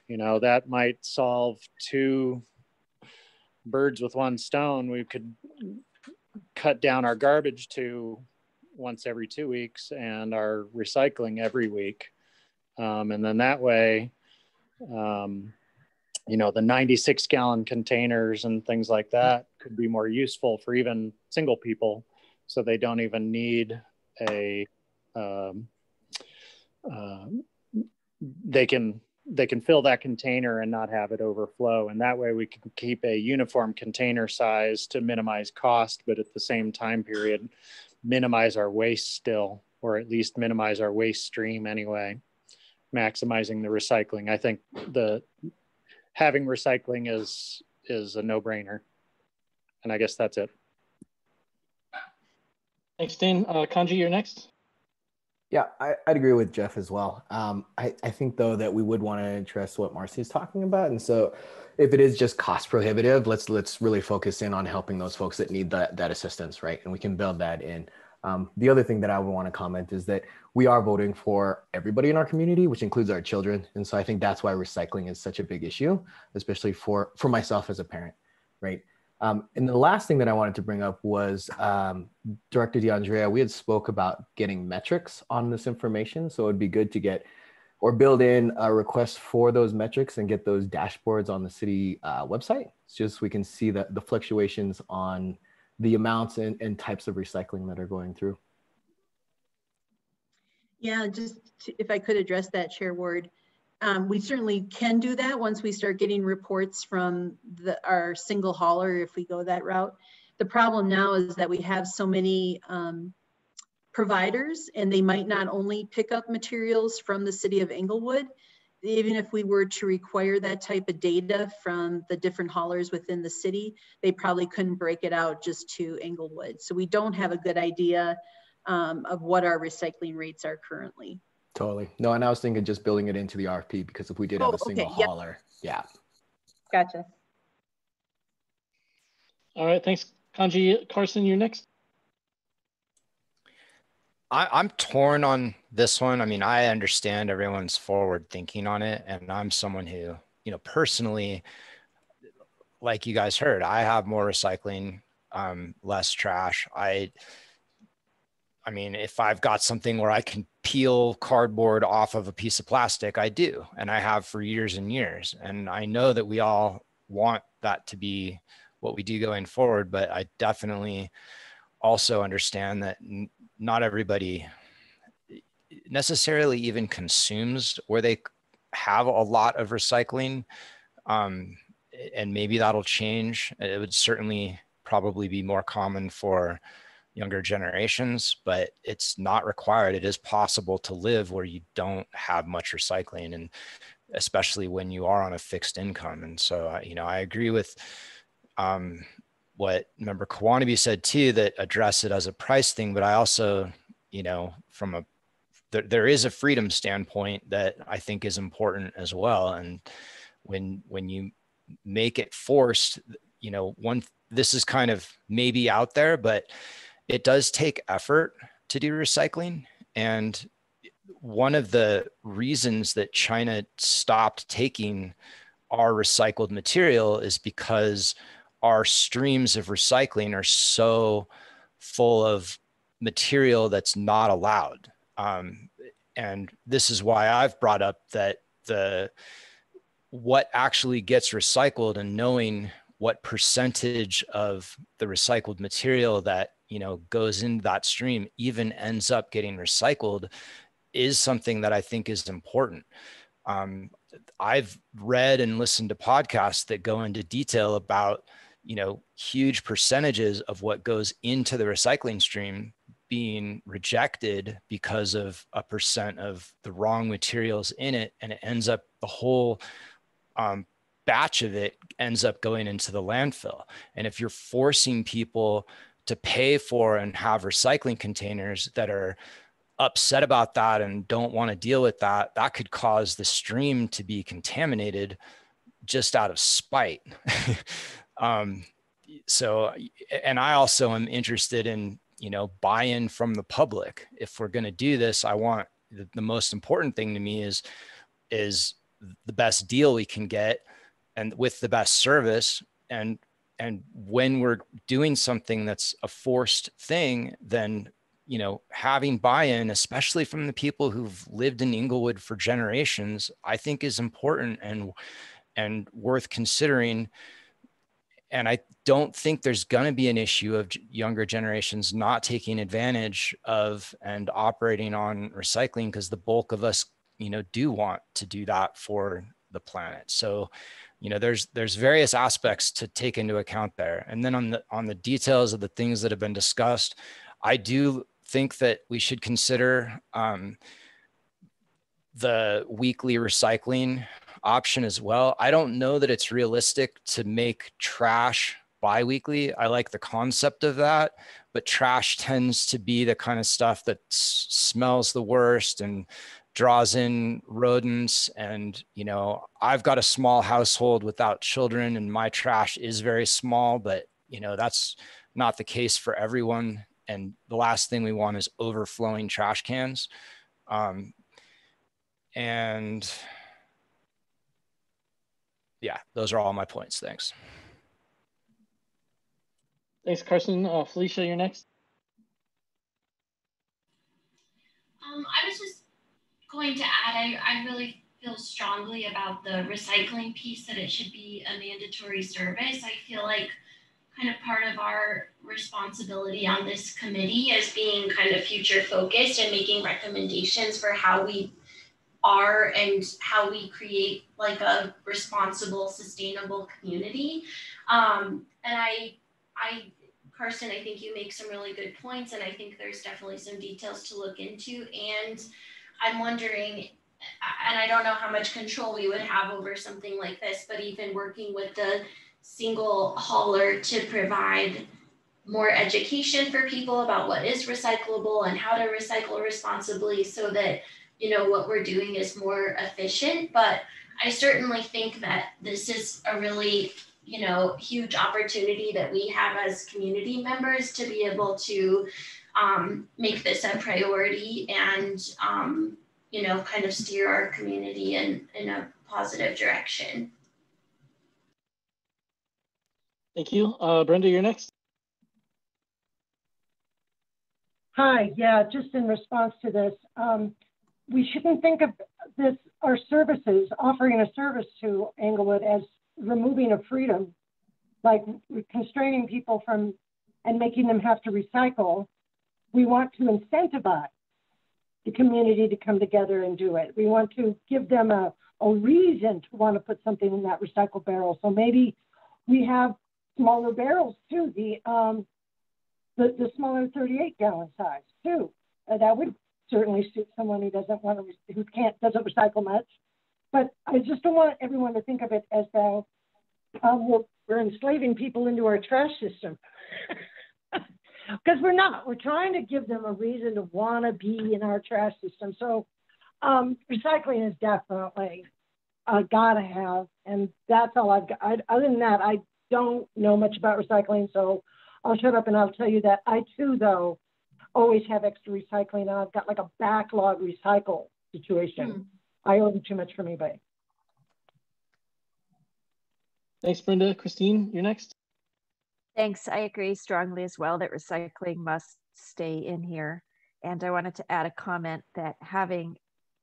That might solve two birds with one stone. We could cut down our garbage to once every 2 weeks and our recycling every week. And then that way, the 96-gallon containers and things like that could be more useful for even single people, so they don't even need they can fill that container and not have it overflow. And that way we can keep a uniform container size to minimize cost, but at the same time period, minimize our waste still, or at least minimize our waste stream anyway, maximizing the recycling. I think having recycling is a no-brainer. And I guess that's it. Thanks, Dane. Kanji, you're next. Yeah, I'd agree with Jeff as well. I think, though, that we would want to address what Marcy is talking about. And so if it is just cost prohibitive, let's really focus in on helping those folks that need that assistance, right? And we can build that in. The other thing that I would want to comment is that we are voting for everybody in our community, which includes our children. And so I think that's why recycling is such a big issue, especially for myself as a parent, right? And the last thing that I wanted to bring up was Director DeAndrea, we had spoke about getting metrics on this information. So it'd be good to get or build in a request for those metrics and get those dashboards on the city website. It's just we can see the fluctuations on the amounts and types of recycling that are going through. Yeah, if I could address that, Chair Ward. We certainly can do that once we start getting reports from our single hauler, if we go that route. The problem now is that we have so many providers, and they might not only pick up materials from the city of Inglewood. Even if we were to require that type of data from the different haulers within the city, they probably couldn't break it out just to Inglewood. So we don't have a good idea of what our recycling rates are currently. Totally. No, and I was thinking just building it into the RFP, because if we did have a single hauler, yeah. Gotcha. All right, thanks, Kanji. Carson, you're next. I'm torn on this one. I mean, I understand everyone's forward thinking on it, and I'm someone who, personally, like you guys heard, I have more recycling, less trash. I mean, if I've got something where I can peel cardboard off of a piece of plastic, I do, and I have for years and years. And I know that we all want that to be what we do going forward, but I definitely also understand that not everybody necessarily even consumes where they have a lot of recycling. And maybe that'll change. It would certainly probably be more common for younger generations, but it's not required. It is possible to live where you don't have much recycling, and especially when you are on a fixed income. And so, you know, I agree with what Member Kawanabe said too, that address it as a price thing, but I also, you know, from a, there is a freedom standpoint that I think is important as well. And when you make it forced, you know, this is kind of maybe out there, but it does take effort to do recycling. And one of the reasons that China stopped taking our recycled material is because our streams of recycling are so full of material that's not allowed. And this is why I've brought up that what actually gets recycled and knowing what percentage of the recycled material that, you know, goes into that stream even ends up getting recycled is something that I think is important. I've read and listened to podcasts that go into detail about, you know, huge percentages of what goes into the recycling stream being rejected because of a percent of the wrong materials in it. And it ends up, the whole batch of it ends up going into the landfill. And if you're forcing people to pay for and have recycling containers that are upset about that and don't want to deal with that, that could cause the stream to be contaminated just out of spite. So, and I also am interested in, you know, buy-in from the public. If we're going to do this, I want the most important thing to me is the best deal we can get and with the best service. And when we're doing something that's a forced thing, then, you know, having buy-in, especially from the people who've lived in Inglewood for generations, I think is important and worth considering. And I don't think there's going to be an issue of younger generations not taking advantage of and operating on recycling, because the bulk of us, you know, do want to do that for the planet. So, you know, there's various aspects to take into account there. And then on the details of the things that have been discussed, I do think that we should consider the weekly recycling option as well. I don't know that it's realistic to make trash bi-weekly. I like the concept of that, but trash tends to be the kind of stuff that smells the worst and draws in rodents. And, you know, I've got a small household without children and my trash is very small, but, you know, that's not the case for everyone. And the last thing we want is overflowing trash cans. And yeah, those are all my points. Thanks. Thanks, Carson. Felicia, you're next. I was just going to add, I really feel strongly about the recycling piece, that it should be a mandatory service. I feel like kind of part of our responsibility on this committee is being kind of future focused and making recommendations for how we are and how we create like a responsible, sustainable community. And I, Carson, I think you make some really good points, and I think there's definitely some details to look into. And I'm wondering, and I don't know how much control we would have over something like this, but even working with the single hauler to provide more education for people about what is recyclable and how to recycle responsibly, so that, you know, what we're doing is more efficient. But I certainly think that this is a really, you know, huge opportunity that we have as community members to be able to make this a priority and, you know, kind of steer our community in a positive direction. Thank you. Brenda, you're next. Hi, yeah, just in response to this, we shouldn't think of this, our services, offering a service to Englewood as removing a freedom, like constraining people from and making them have to recycle. We want to incentivize the community to come together and do it. We want to give them a reason to want to put something in that recycle barrel. So maybe we have smaller barrels too, the the smaller 38 gallon size too. That would certainly suit someone who doesn't want to, doesn't recycle much. But I just don't want everyone to think of it as though we're enslaving people into our trash system. Because we're not. We're trying to give them a reason to want to be in our trash system. So recycling is definitely gotta have, and that's all I've got. Other than that, I don't know much about recycling, so I'll shut up and I'll tell you that I too, though, always have extra recycling, and I've got like a backlog recycle situation. I owe them too much from eBay. Thanks, Brenda. Christine, you're next. Thanks. I agree strongly as well that recycling must stay in here. And I wanted to add a comment that having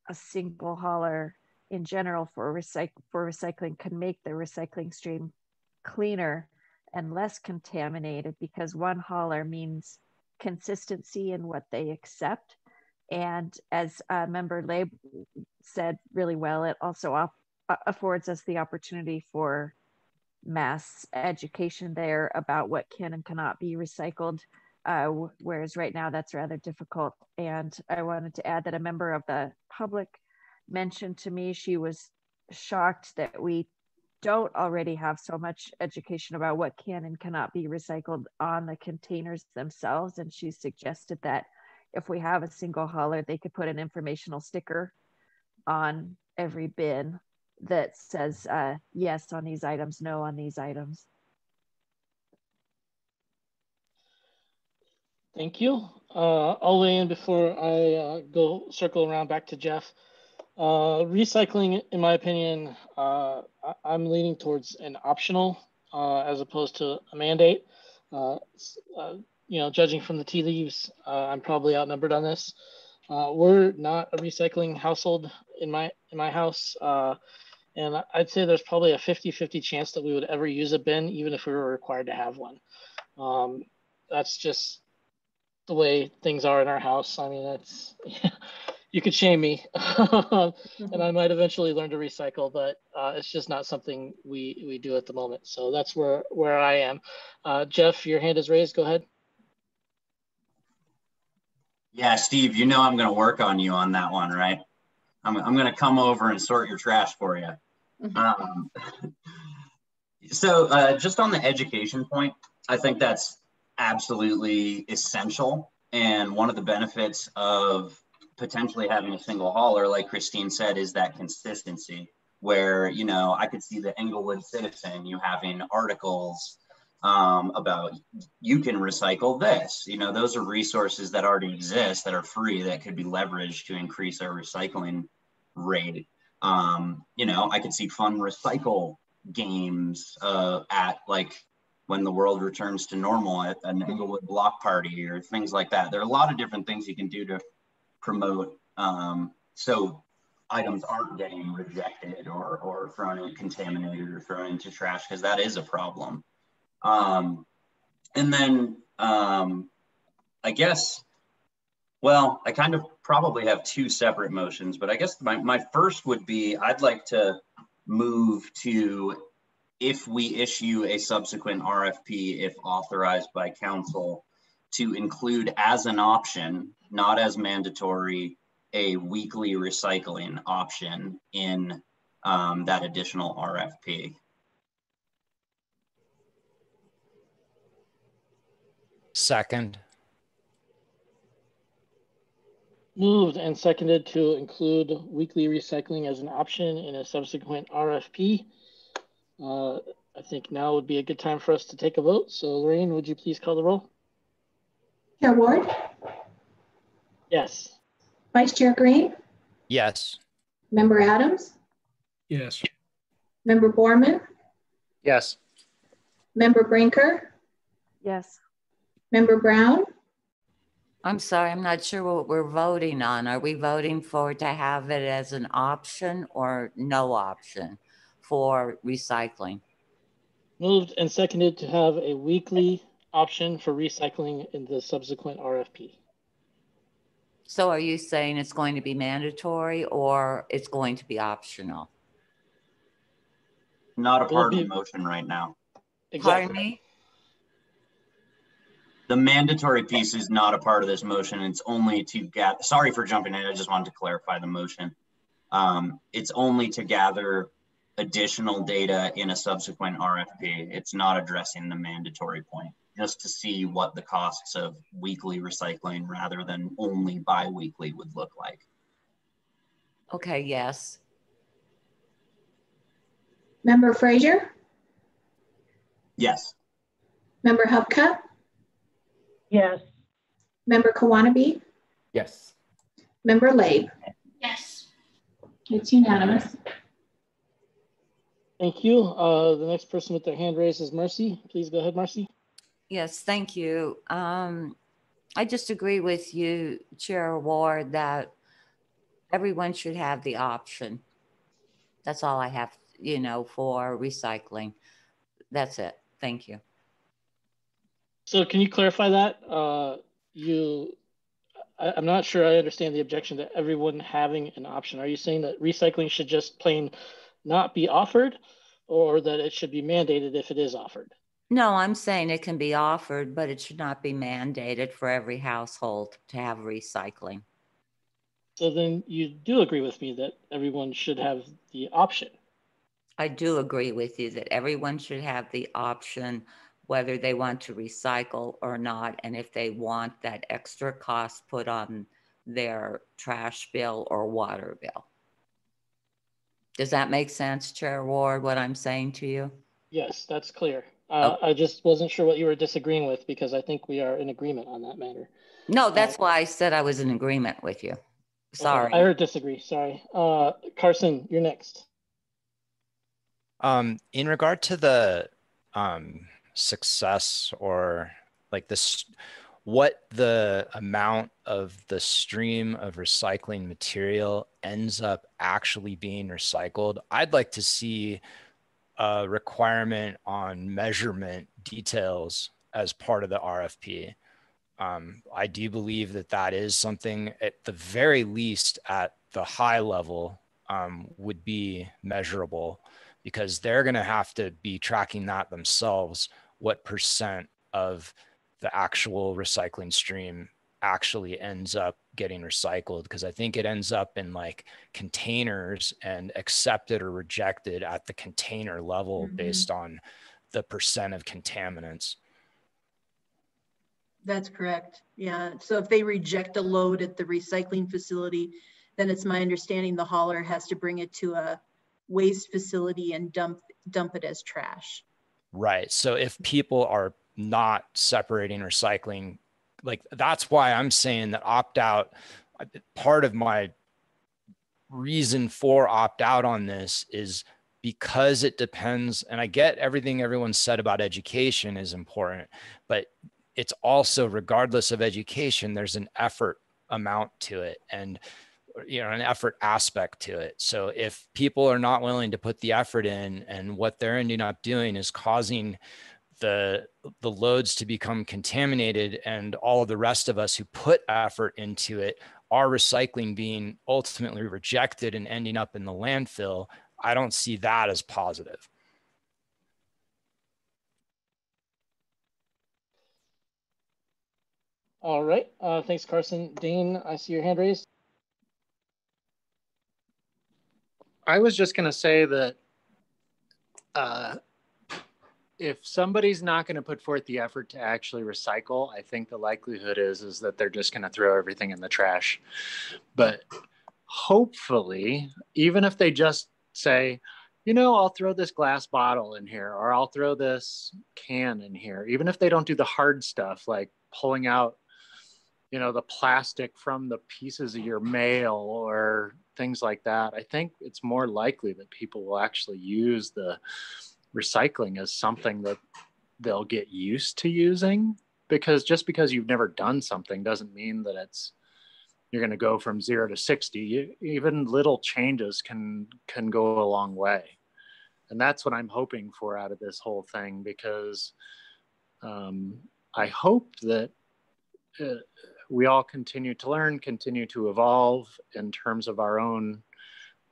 a single hauler in general for recycling can make the recycling stream cleaner and less contaminated, because one hauler means consistency in what they accept. And as Member Laib said really well, it also affords us the opportunity for mass education there about what can and cannot be recycled, whereas right now that's rather difficult. And I wanted to add that a member of the public mentioned to me she was shocked that we don't already have so much education about what can and cannot be recycled on the containers themselves. And she suggested that if we have a single hauler, they could put an informational sticker on every bin that says yes on these items, no on these items. Thank you. I'll weigh in before I go circle around back to Jeff. Recycling, in my opinion, I'm leaning towards an optional as opposed to a mandate. You know, judging from the tea leaves, I'm probably outnumbered on this. We're not a recycling household in my house. And I'd say there's probably a 50-50 chance that we would ever use a bin, even if we were required to have one. That's just the way things are in our house. I mean, that's, you could shame me and I might eventually learn to recycle, but it's just not something we do at the moment. So that's where I am. Jeff, your hand is raised. Go ahead. Yeah, Steve, you know I'm going to work on you on that one, right? I'm going to come over and sort your trash for you. So just on the education point, I think that's absolutely essential. And one of the benefits of potentially having a single hauler, like Christine said, is that consistency where, you know, I could see the Englewood Citizen, you having articles about you can recycle this. You know, those are resources that already exist that are free that could be leveraged to increase our recycling rate. You know, I could see fun recycle games at like when the world returns to normal at an Englewood block party or things like that. There are a lot of different things you can do to promote so items aren't getting rejected or thrown in contaminated or thrown into trash, because that is a problem. And then I guess, well, I kind of probably have two separate motions, but I guess my first would be, I'd like to move to, if we issue a subsequent RFP, if authorized by council, to include as an option, not as mandatory, a weekly recycling option in that additional RFP. Second. Moved and seconded to include weekly recycling as an option in a subsequent RFP. I think now would be a good time for us to take a vote. So Lorraine, would you please call the roll? Chair Ward? Yes. Vice Chair Green? Yes. Member Adams? Yes. Member Borman? Yes. Member Brinker? Yes. Member Brown? I'm sorry, I'm not sure what we're voting on. Are we voting for to have it as an option or no option for recycling? Moved and seconded to have a weekly option for recycling in the subsequent RFP. So are you saying it's going to be mandatory or it's going to be optional? Not a part of the motion right now. Exactly. Pardon me? The mandatory piece is not a part of this motion. It's only to get, sorry for jumping in. I just wanted to clarify the motion. It's only to gather additional data in a subsequent RFP. It's not addressing the mandatory point, just to see what the costs of weekly recycling rather than only bi-weekly would look like. Okay, yes. Member Frazier? Yes. Member Hubka? Yes. Member Kawanabe? Yes. Member Labe? Yes. It's unanimous. Thank you. The next person with their hand raised is Marcy. Please go ahead, Marcy. Yes, thank you. I just agree with you, Chair Ward, that everyone should have the option. That's all I have, you know, for recycling. That's it. Thank you. So can you clarify that? I'm not sure I understand the objection to everyone having an option. Are you saying that recycling should just plain not be offered, or that it should be mandated if it is offered? No, I'm saying it can be offered, but it should not be mandated for every household to have recycling. So then you do agree with me that everyone should have the option? I do agree with you that everyone should have the option whether they want to recycle or not, and if they want that extra cost put on their trash bill or water bill. Does that make sense, Chair Ward, what I'm saying to you? Yes, that's clear. Okay. I just wasn't sure what you were disagreeing with, because I think we are in agreement on that matter. No, that's why I said I was in agreement with you. Sorry. Okay, I heard disagree, sorry. Carson, you're next. In regard to the success or like this, what the amount of the stream of recycling material ends up actually being recycled, I'd like to see a requirement on measurement details as part of the RFP. I do believe that that is something at the very least at the high level would be measurable, because they're going to have to be tracking that themselves, what percent of the actual recycling stream actually ends up getting recycled. Because I think it ends up in like containers and accepted or rejected at the container level based on the percent of contaminants. That's correct. Yeah. So if they reject a load at the recycling facility, then it's my understanding the hauler has to bring it to a waste facility and dump it as trash. Right. So if people are not separating recycling, like that's why I'm saying that opt out, part of my reason for opt out on this is because it depends, and I get everything everyone said about education is important, but it's also, regardless of education, there's an effort amount to it, and you know, an effort aspect to it. So if people are not willing to put the effort in, and what they're ending up doing is causing the loads to become contaminated, and all of the rest of us who put effort into it, our recycling being ultimately rejected and ending up in the landfill, I don't see that as positive. All right, thanks, Carson. Dane, I see your hand raised. I was just going to say that if somebody's not going to put forth the effort to actually recycle, I think the likelihood is that they're just going to throw everything in the trash. But hopefully, even if they just say, you know, I'll throw this glass bottle in here, or I'll throw this can in here, even if they don't do the hard stuff like pulling out, you know, the plastic from the pieces of your mail or things like that, I think it's more likely that people will actually use the recycling as something that they'll get used to using because just because you've never done something doesn't mean that you're going to go from 0 to 60. Even little changes can go a long way. And that's what I'm hoping for out of this whole thing, because I hope that we all continue to learn, continue to evolve in terms of our own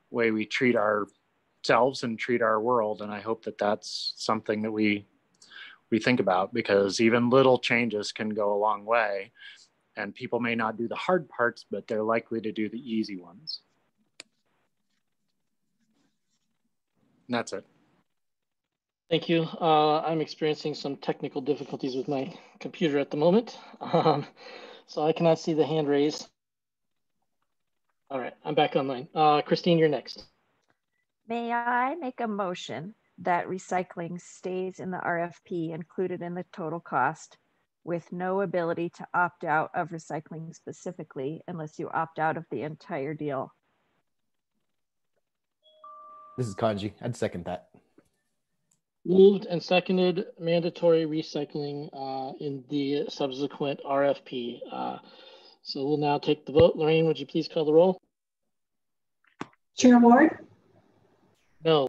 way we treat ourselves and treat our world. And I hope that that's something that we think about, because even little changes can go a long way. And people may not do the hard parts, but they're likely to do the easy ones. And that's it. Thank you. I'm experiencing some technical difficulties with my computer at the moment. So I cannot see the hand raised. All right, I'm back online. Christine, you're next. May I make a motion that recycling stays in the RFP included in the total cost, with no ability to opt out of recycling specifically unless you opt out of the entire deal? This is Kanji. I'd second that. Moved and seconded mandatory recycling in the subsequent RFP. So we'll now take the vote. Lorraine, would you please call the roll? Chair Ward, No.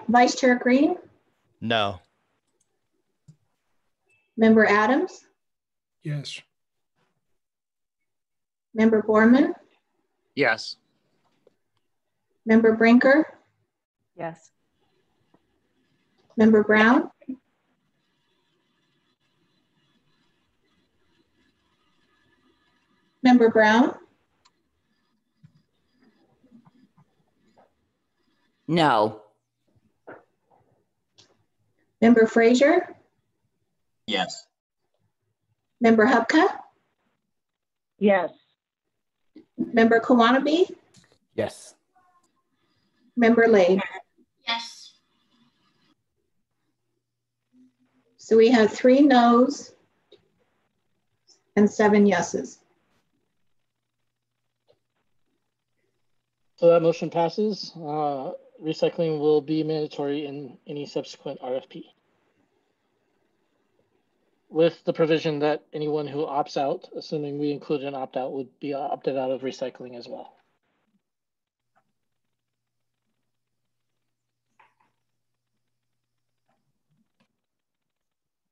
Vice Chair Green, No. Member Adams, Yes. Member Borman, Yes. Member Brinker, Yes. Member Brown, Member Brown, No. Member Frazier, Yes. Member Hubka, Yes. Member Kawanabe, Yes. Member Lade. Yes. So we have 3 noes and 7 yeses. So that motion passes. Recycling will be mandatory in any subsequent RFP, with the provision that anyone who opts out, assuming we include an opt-out, would be opted out of recycling as well.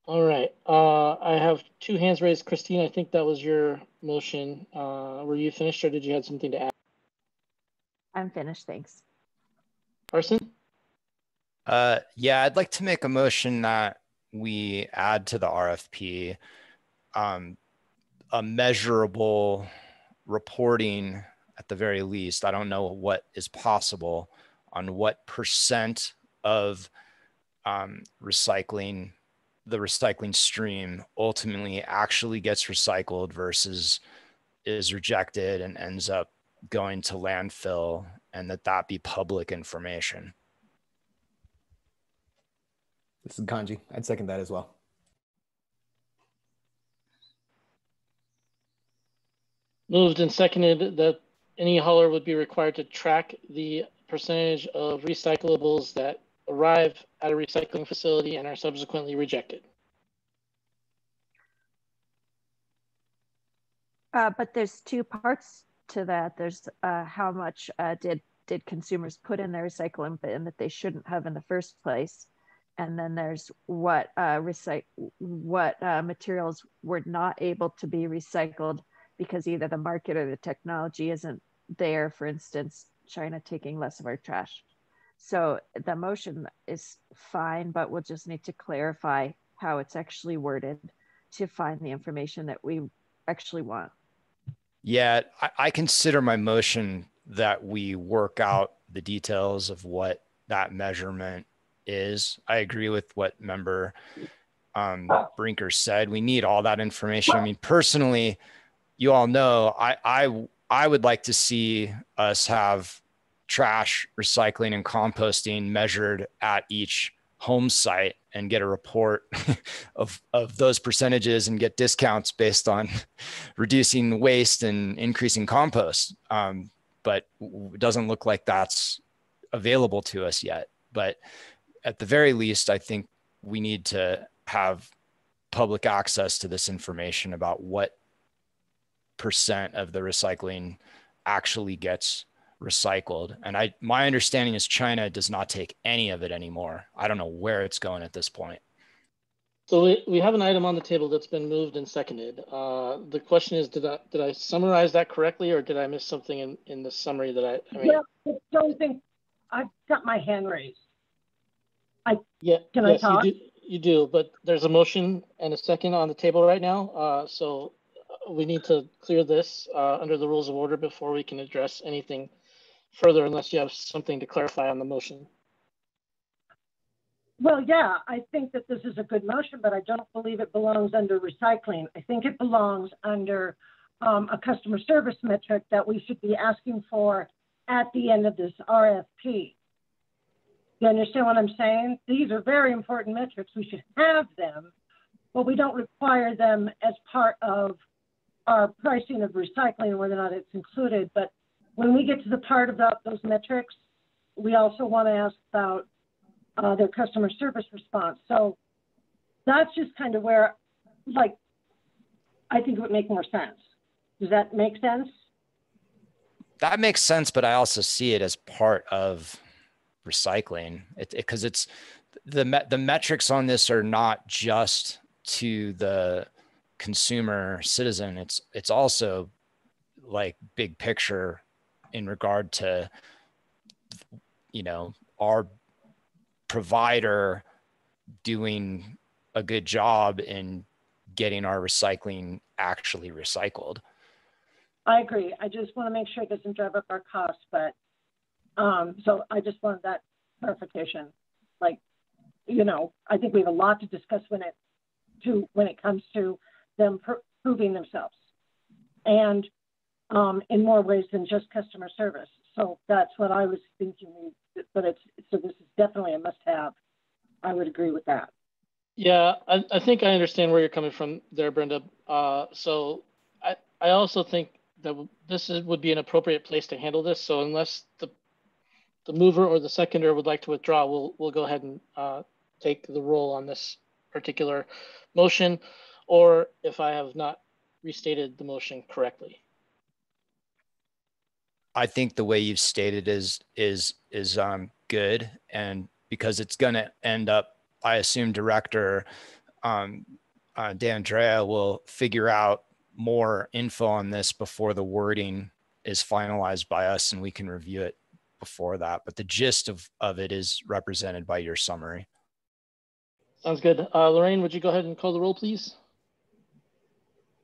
All right, I have 2 hands raised. Christine, I think that was your motion. Were you finished, or did you have something to add? I'm finished, thanks. Carson? Yeah, I'd like to make a motion that we add to the RFP a measurable reporting at the very least. I don't know what is possible on what % of recycling, the recycling stream ultimately actually gets recycled versus is rejected and ends up going to landfill, and that be public information. This is Kanji. I'd second that as well. Moved and seconded that any hauler would be required to track the percentage of recyclables that arrive at a recycling facility and are subsequently rejected. But there's 2 parts to that. There's how much did consumers put in their recycling bin that they shouldn't have in the first place, and then there's what materials were not able to be recycled because either the market or the technology isn't there. For instance, China taking less of our trash. So the motion is fine, but we'll just need to clarify how it's actually worded to find the information that we actually want. Yeah, I consider my motion that we work out the details of what that measurement is. I agree with what member Brinker said. We need all that information. I mean, personally, you all know, I would like to see us have trash, recycling, and composting measured at each home site and get a report of those percentages and get discounts based on reducing waste and increasing compost. But it doesn't look like that's available to us yet. But at the very least, I think we need to have public access to this information about what % of the recycling actually gets recycled. And my understanding is China does not take any of it anymore. I don't know where it's going at this point. So we have an item on the table that's been moved and seconded. The question is, did I summarize that correctly, or did I miss something in the summary that I mean? Well, I don't think I've got my hand raised. Yes, I talk? you do, but there's a motion and a second on the table right now. So we need to clear this under the rules of order before we can address anything further, unless you have something to clarify on the motion. Well, yeah, I think that this is a good motion, but I don't believe it belongs under recycling. I think it belongs under a customer service metric that we should be asking for at the end of this RFP. You understand what I'm saying? These are very important metrics. We should have them, but we don't require them as part of our pricing of recycling, whether or not it's included. But when we get to the part about those metrics, we also want to ask about their customer service response. So that's just kind of where, like, I think it would make more sense. Does that make sense? That makes sense, but I also see it as part of recycling, because it's the metrics on this are not just to the consumer citizen. It's also like big picture in regard to, you know, our provider doing a good job in getting our recycling actually recycled. I agree. I just want to make sure it doesn't drive up our costs, but so I just wanted that clarification. Like, you know, I think we have a lot to discuss when it comes to them proving themselves, and in more ways than just customer service. So that's what I was thinking. But so this is definitely a must-have. I would agree with that. Yeah, I think I understand where you're coming from there, Brenda. So I also think that would be an appropriate place to handle this. So unless the mover or the seconder would like to withdraw, we'll go ahead and take the roll on this particular motion, or if I have not restated the motion correctly. I think the way you've stated is good, and because it's going to end up, I assume Director D'Andrea will figure out more info on this before the wording is finalized by us, and we can review it before that. But the gist of it is represented by your summary. Sounds good. Lorraine, would you go ahead and call the roll, please?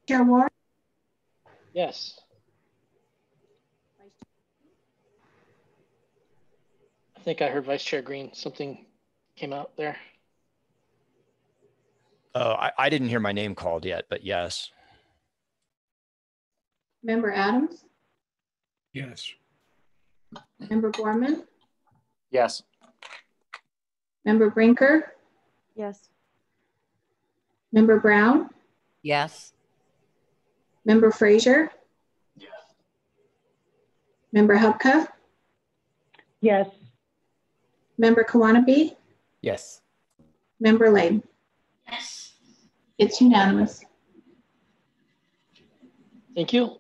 Chair Ward? Yes. I think I heard Vice Chair Green. Something came out there. Oh, I didn't hear my name called yet, but yes. Member Adams? Yes. Member Gorman? Yes. Member Brinker? Yes. Member Brown? Yes. Member Frazier? Yes. Member Hubka? Yes. Member Kawanabe? Yes. Member Lane? Yes. It's unanimous. Thank you.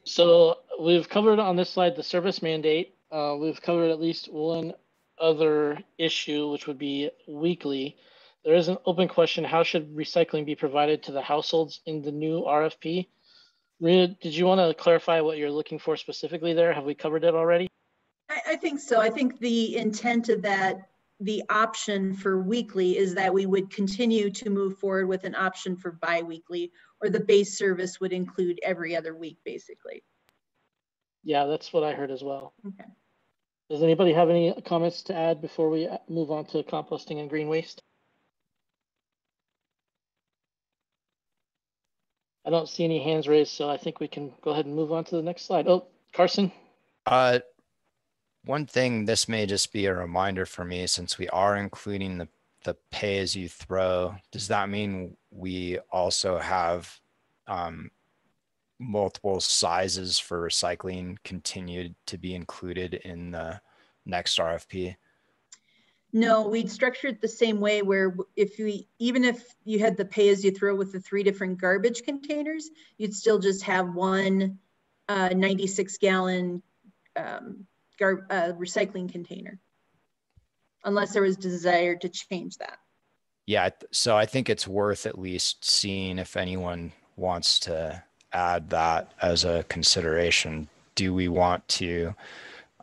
So we've covered on this slide the service mandate. We've covered at least one other issue, which would be weekly. There is an open question: how should recycling be provided to the households in the new RFP? Rita, did you want to clarify what you're looking for specifically there? Have we covered it already? I think so. I think the intent of that, the option for weekly, is that we would continue to move forward with an option for bi-weekly, or the base service would include every other week, basically. Yeah, that's what I heard as well. Okay. Does anybody have any comments to add before we move on to composting and green waste? I don't see any hands raised, so I think we can go ahead and move on to the next slide. Oh, Carson? One thing, this may just be a reminder for me, since we are including the pay as you throw, does that mean we also have multiple sizes for recycling continue to be included in the next RFP? No, we'd structure it the same way where even if you had the pay as you throw with the 3 different garbage containers, you'd still just have one 96 gallon recycling container, unless there was desire to change that. Yeah, so I think it's worth at least seeing if anyone wants to add that as a consideration. Do we want to,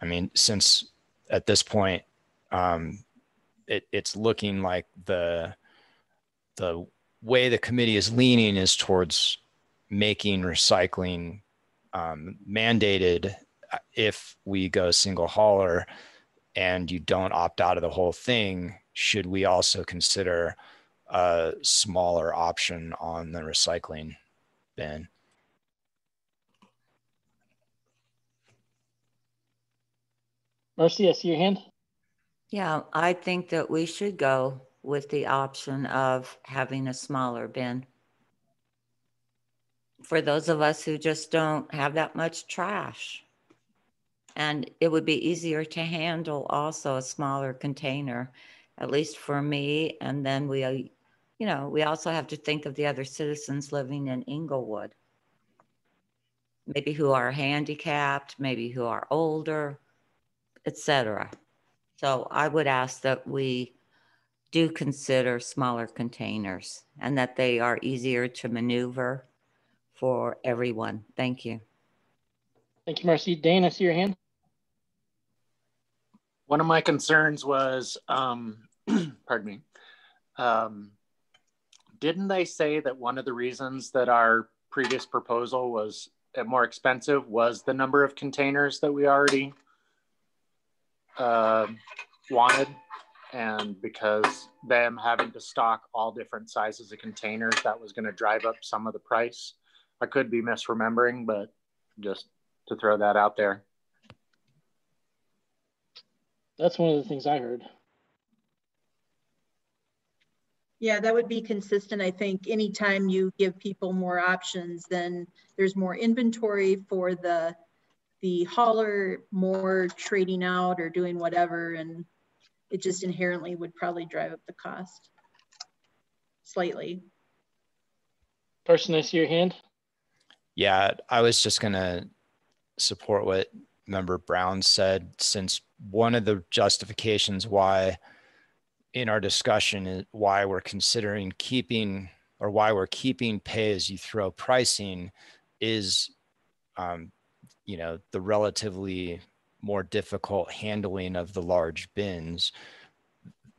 I mean, since at this point, it's looking like the way the committee is leaning is towards making recycling mandated if we go single hauler and you don't opt out of the whole thing. Should we also consider a smaller option on the recycling bin? Marcy, I see your hand. Yeah, I think that we should go with the option of having a smaller bin. For those of us who just don't have that much trash. And it would be easier to handle also a smaller container, at least for me. And then we also have to think of the other citizens living in Inglewood. Maybe who are handicapped, maybe who are older, etc. So I would ask that we do consider smaller containers and that they are easier to maneuver for everyone. Thank you. Thank you, Marcy. Dane, I see your hand. One of my concerns was, pardon me, didn't they say that one of the reasons that our previous proposal was more expensive was the number of containers that we already wanted? And because them having to stock all different sizes of containers, that was going to drive up some of the price. I could be misremembering, but just to throw that out there. That's one of the things I heard. Yeah, that would be consistent. I think anytime you give people more options, then there's more inventory for the hauler, more trading out or doing whatever, and it just inherently would probably drive up the cost slightly. Person, I see your hand. Yeah, I was just gonna support what Member Brown said, since one of the justifications why in our discussion is why we're considering keeping pay as you throw pricing is, the relatively more difficult handling of the large bins.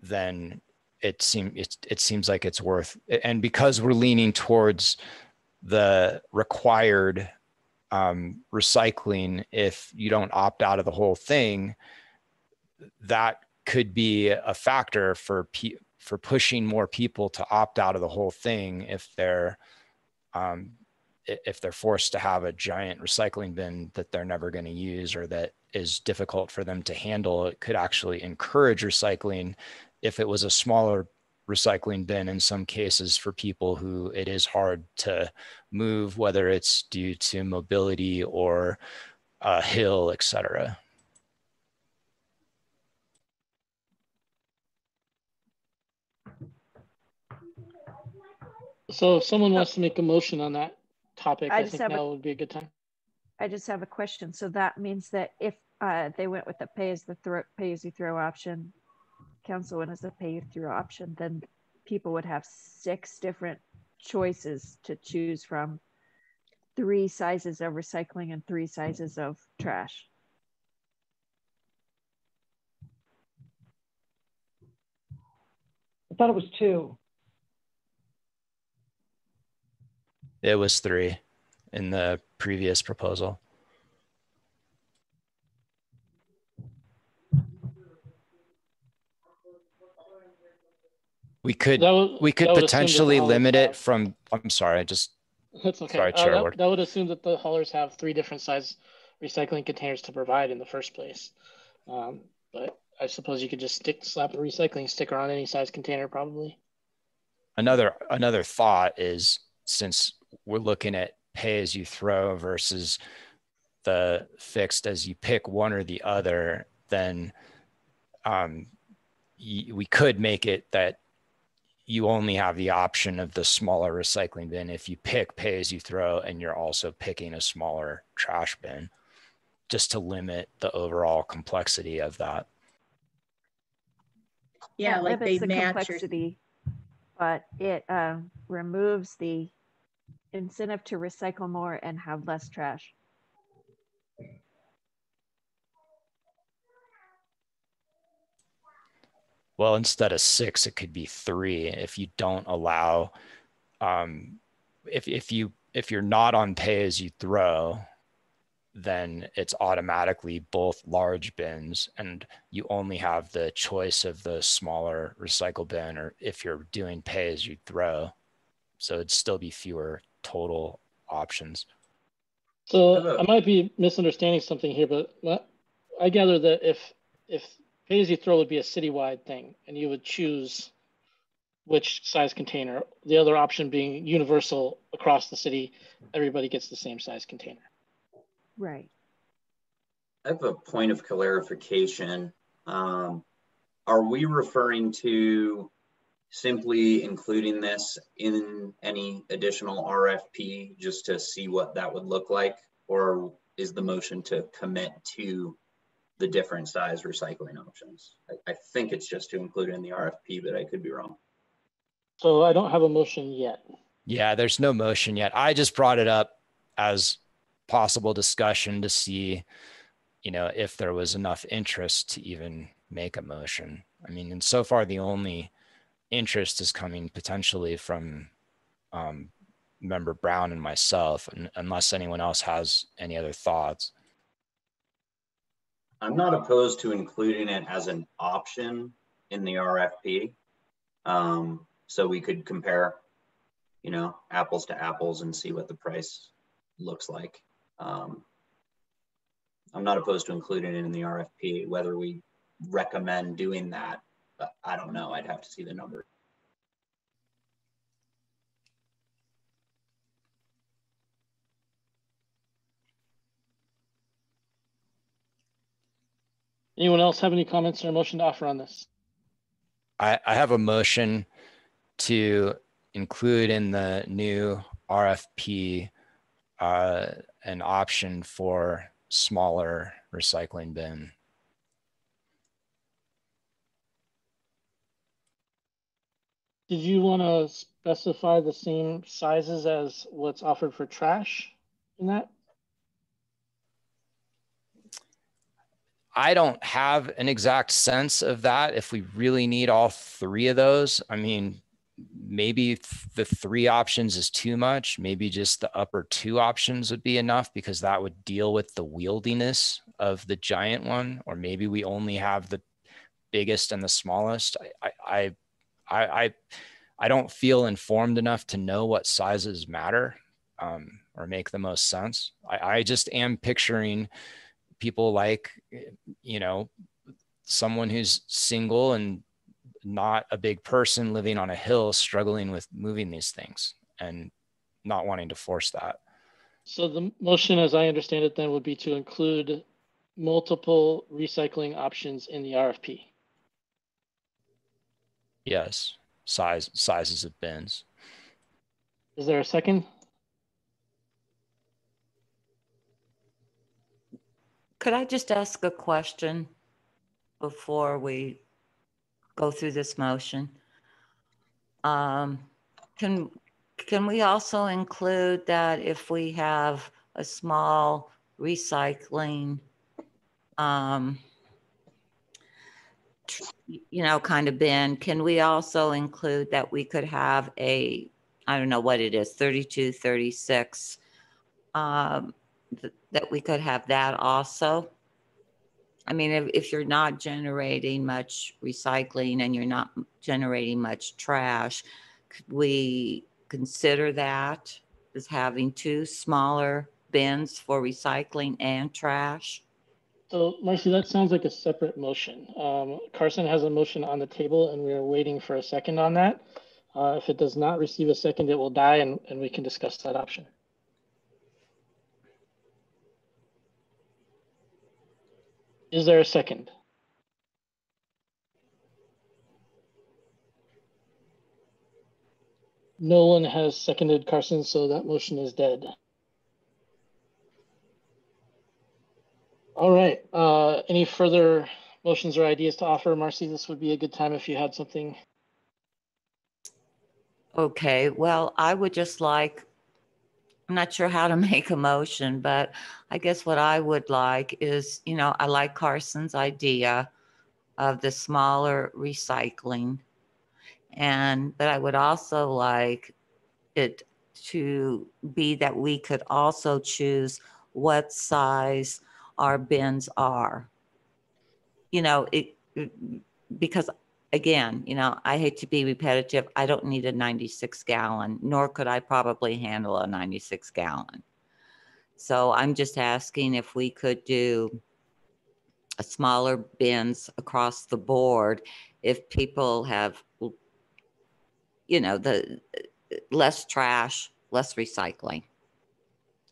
Then it seems like it's worth, and because we're leaning towards the required recycling, if you don't opt out of the whole thing, that could be a factor for pushing more people to opt out of the whole thing if they're forced to have a giant recycling bin that they're never going to use or that is difficult for them to handle. It could actually encourage recycling if it was a smaller recycling bin in some cases for people who it is hard to move, whether it's due to mobility or a hill, etc. So if someone wants to make a motion on that topic, I think now would be a good time. I just have a question. So that means that if they went with the pay as you throw option, council went as the pay you throw option, then people would have 6 different choices to choose from, 3 sizes of recycling and 3 sizes of trash. I thought it was 2. It was 3 in the previous proposal. We could potentially limit it from, I'm sorry, That's okay. Sorry, Chair. That would assume that the haulers have 3 different size recycling containers to provide in the first place. But I suppose you could just slap a recycling sticker on any size container probably. Another thought is, since we're looking at pay as you throw versus the fixed as you pick one or the other, then we could make it that you only have the option of the smaller recycling bin if you pick pay as you throw and you're also picking a smaller trash bin, just to limit the overall complexity of that. Yeah, like they the match complexity, but it removes the incentive to recycle more and have less trash. Well, instead of 6, it could be 3 if you don't allow, if you're not on pay as you throw, then it's automatically both large bins and you only have the choice of the smaller recycle bin, or if you're doing pay as you throw. So it'd still be fewer total options. So I might be misunderstanding something here, but I gather that if pay as you throw would be a citywide thing and you would choose which size container, the other option being universal across the city, everybody gets the same size container. Right. I have a point of clarification. Are we referring to simply including this in any additional RFP just to see what that would look like? Or is the motion to commit to the different size recycling options? I think it's just to include it in the RFP, but I could be wrong. So I don't have a motion yet. Yeah, there's no motion yet. I just brought it up as possible discussion to see, if there was enough interest to even make a motion. I mean, and so far the only interest is coming potentially from Member Brown and myself, unless anyone else has any other thoughts. I'm not opposed to including it as an option in the RFP. So we could compare, apples to apples and see what the price looks like. I'm not opposed to including it in the RFP. Whether we recommend doing that, I don't know. I'd have to see the number. Anyone else have any comments or motion to offer on this? I have a motion to include in the new RFP an option for smaller recycling bin. Did you want to specify the same sizes as what's offered for trash in that? I don't have an exact sense of that. If we really need all 3 of those, I mean, maybe the 3 options is too much. Maybe just the upper 2 options would be enough, because that would deal with the wieldiness of the giant one. Or maybe we only have the biggest and the smallest. I don't feel informed enough to know what sizes matter or make the most sense. I just am picturing people like, someone who's single and not a big person living on a hill, struggling with moving these things and not wanting to force that. So the motion, as I understand it, then would be to include multiple recycling options in the RFP. Yes, sizes of bins. Is there a second? Could I just ask a question before we go through this motion? Can we also include that if we have a small recycling, kind of bin, can we also include that we could have I don't know what it is, 32, 36, that we could have that also? I mean, if you're not generating much recycling and you're not generating much trash, could we consider that as having 2 smaller bins for recycling and trash? So Marcy, that sounds like a separate motion. Carson has a motion on the table and we are waiting for a second on that. If it does not receive a second, it will die and we can discuss that option. Is there a second? No one has seconded Carson, so that motion is dead. All right. Any further motions or ideas to offer? Marcy, this would be a good time if you had something. Okay, well, I would just like, I'm not sure how to make a motion, but I guess what I would like is, you know, I like Carson's idea of the smaller recycling. But I would also like it to be that we could also choose what size our bins are. You know, because again, you know, I hate to be repetitive. I don't need a 96 gallon, nor could I probably handle a 96 gallon. So I'm just asking if we could do a smaller bins across the board if people have, you know, the less trash, less recycling.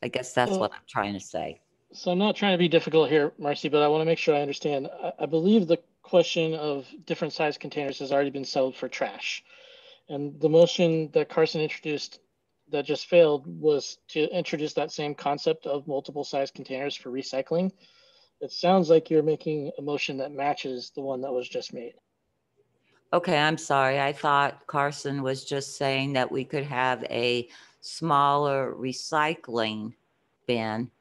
I guess that's what I'm trying to say. So I'm not trying to be difficult here, Marcy, but I want to make sure I understand. I believe the question of different size containers has already been settled for trash. And the motion that Carson introduced that just failed was to introduce that same concept of multiple size containers for recycling. It sounds like you're making a motion that matches the one that was just made. Okay, I'm sorry. I thought Carson was just saying that we could have a smaller recycling bin,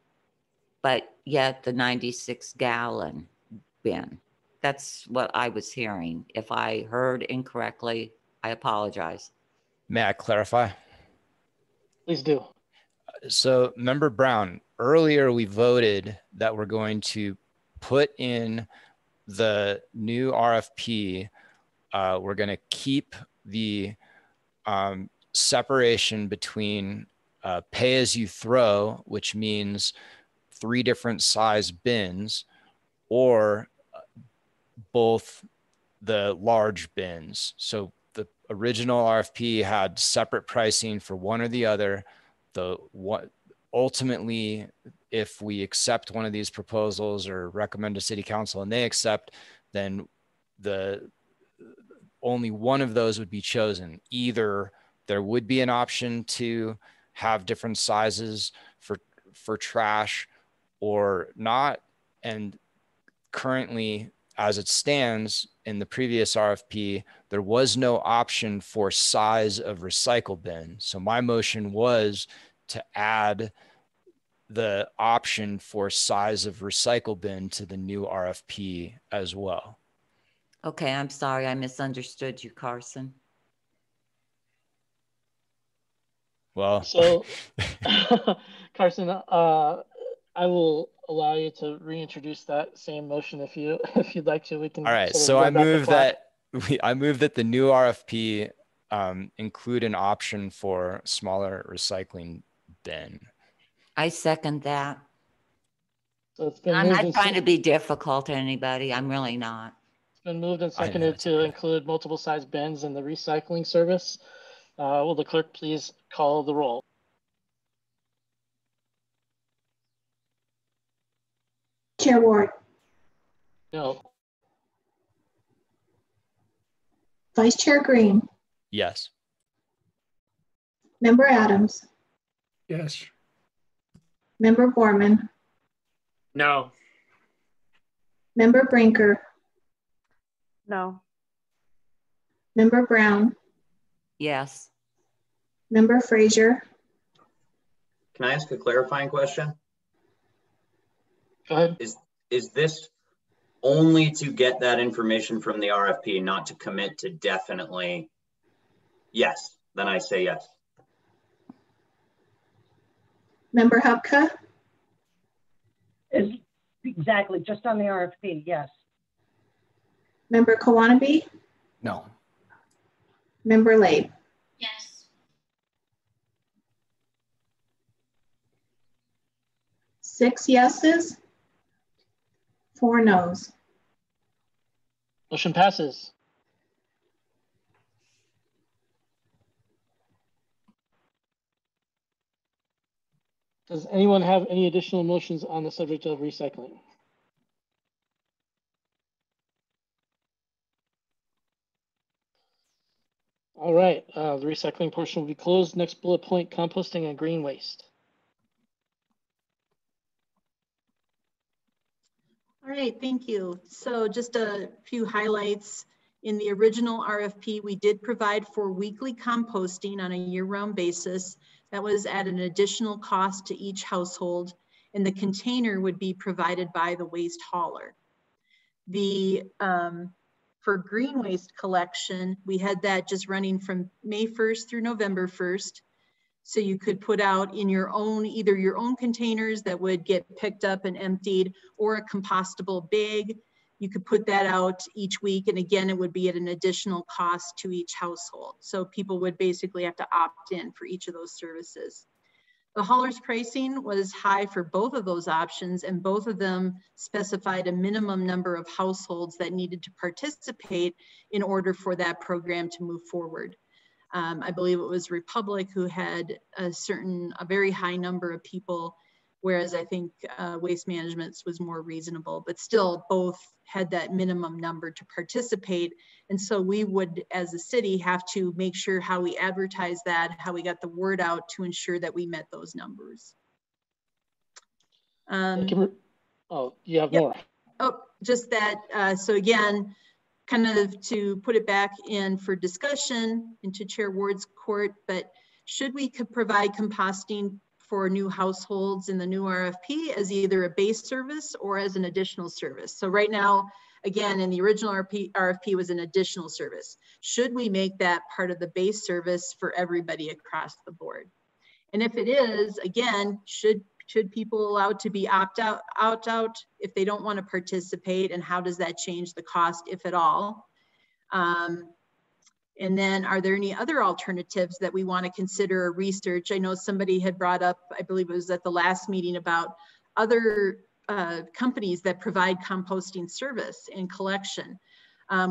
but yet the 96 gallon bin. That's what I was hearing. If I heard incorrectly, I apologize. May I clarify? Please do. So Member Brown, earlier we voted that we're going to put in the new RFP. We're going to keep the separation between pay as you throw, which means 3 different size bins, or both the large bins. So the original RFP had separate pricing for one or the other. Ultimately, if we accept one of these proposals or recommend to City Council and they accept, then only one of those would be chosen. Either there would be an option to have different sizes for trash or not. And currently, as it stands in the previous RFP, there was no option for size of recycle bin. So my motion was to add the option for size of recycle bin to the new RFP as well. Okay, I'm sorry. I misunderstood you, Carson. Well, so Carson, I will allow you to reintroduce that same motion if you'd like to. We can. All right. Sort of So I run back the move clock. that the new RFP include an option for smaller recycling bin. I second that. So it's been I'm moved not trying to be difficult to anybody. I'm really not. It's been moved and seconded to include multiple size bins in the recycling service. Will the clerk please call the roll? Chair Ward, No. Vice Chair Green, Yes. Member Adams, Yes. Member Borman, No. Member Brinker, No. Member Brown, Yes. Member Frazier, Can I ask a clarifying question? Go ahead. Is this only to get that information from the RFP, not to commit to definitely yes? Then I say yes. Member Hupka, Is exactly just on the RFP, yes. Member Kawanabe, No. Member Labe. Yes. 6 yeses, 4 noes. Motion passes. Does anyone have any additional motions on the subject of recycling? All right, the recycling portion will be closed. Next bullet point, composting and green waste. All right, thank you. So just a few highlights. In the original RFP, we did provide for weekly composting on a year-round basis. That was at an additional cost to each household, and the container would be provided by the waste hauler. For green waste collection, we had that just running from May 1st through November 1st. So you could put out in your own, either your own containers that would get picked up and emptied, or a compostable bag. You could put that out each week. And again, it would be at an additional cost to each household. So people would basically have to opt in for each of those services. The hauler's pricing was high for both of those options, and both of them specified a minimum number of households that needed to participate in order for that program to move forward. I believe it was Republic who had a very high number of people, whereas I think Waste Management's was more reasonable, but still both had that minimum number to participate. And so we would, as a city, have to make sure how we advertise that, how we got the word out to ensure that we met those numbers. Oh, you have more. Oh, just that, so again, kind of to put it back in for discussion into Chair Ward's court, but should we provide composting for new households in the new RFP as either a base service or as an additional service? So right now, again, in the original RFP was an additional service. Should we make that part of the base service for everybody across the board? And if it is, again, should people allowed to be opt out if they don't want to participate, and how does that change the cost, if at all? And then are there any other alternatives that we want to consider or research? I know somebody had brought up, I believe it was at the last meeting, about other companies that provide composting service and collection.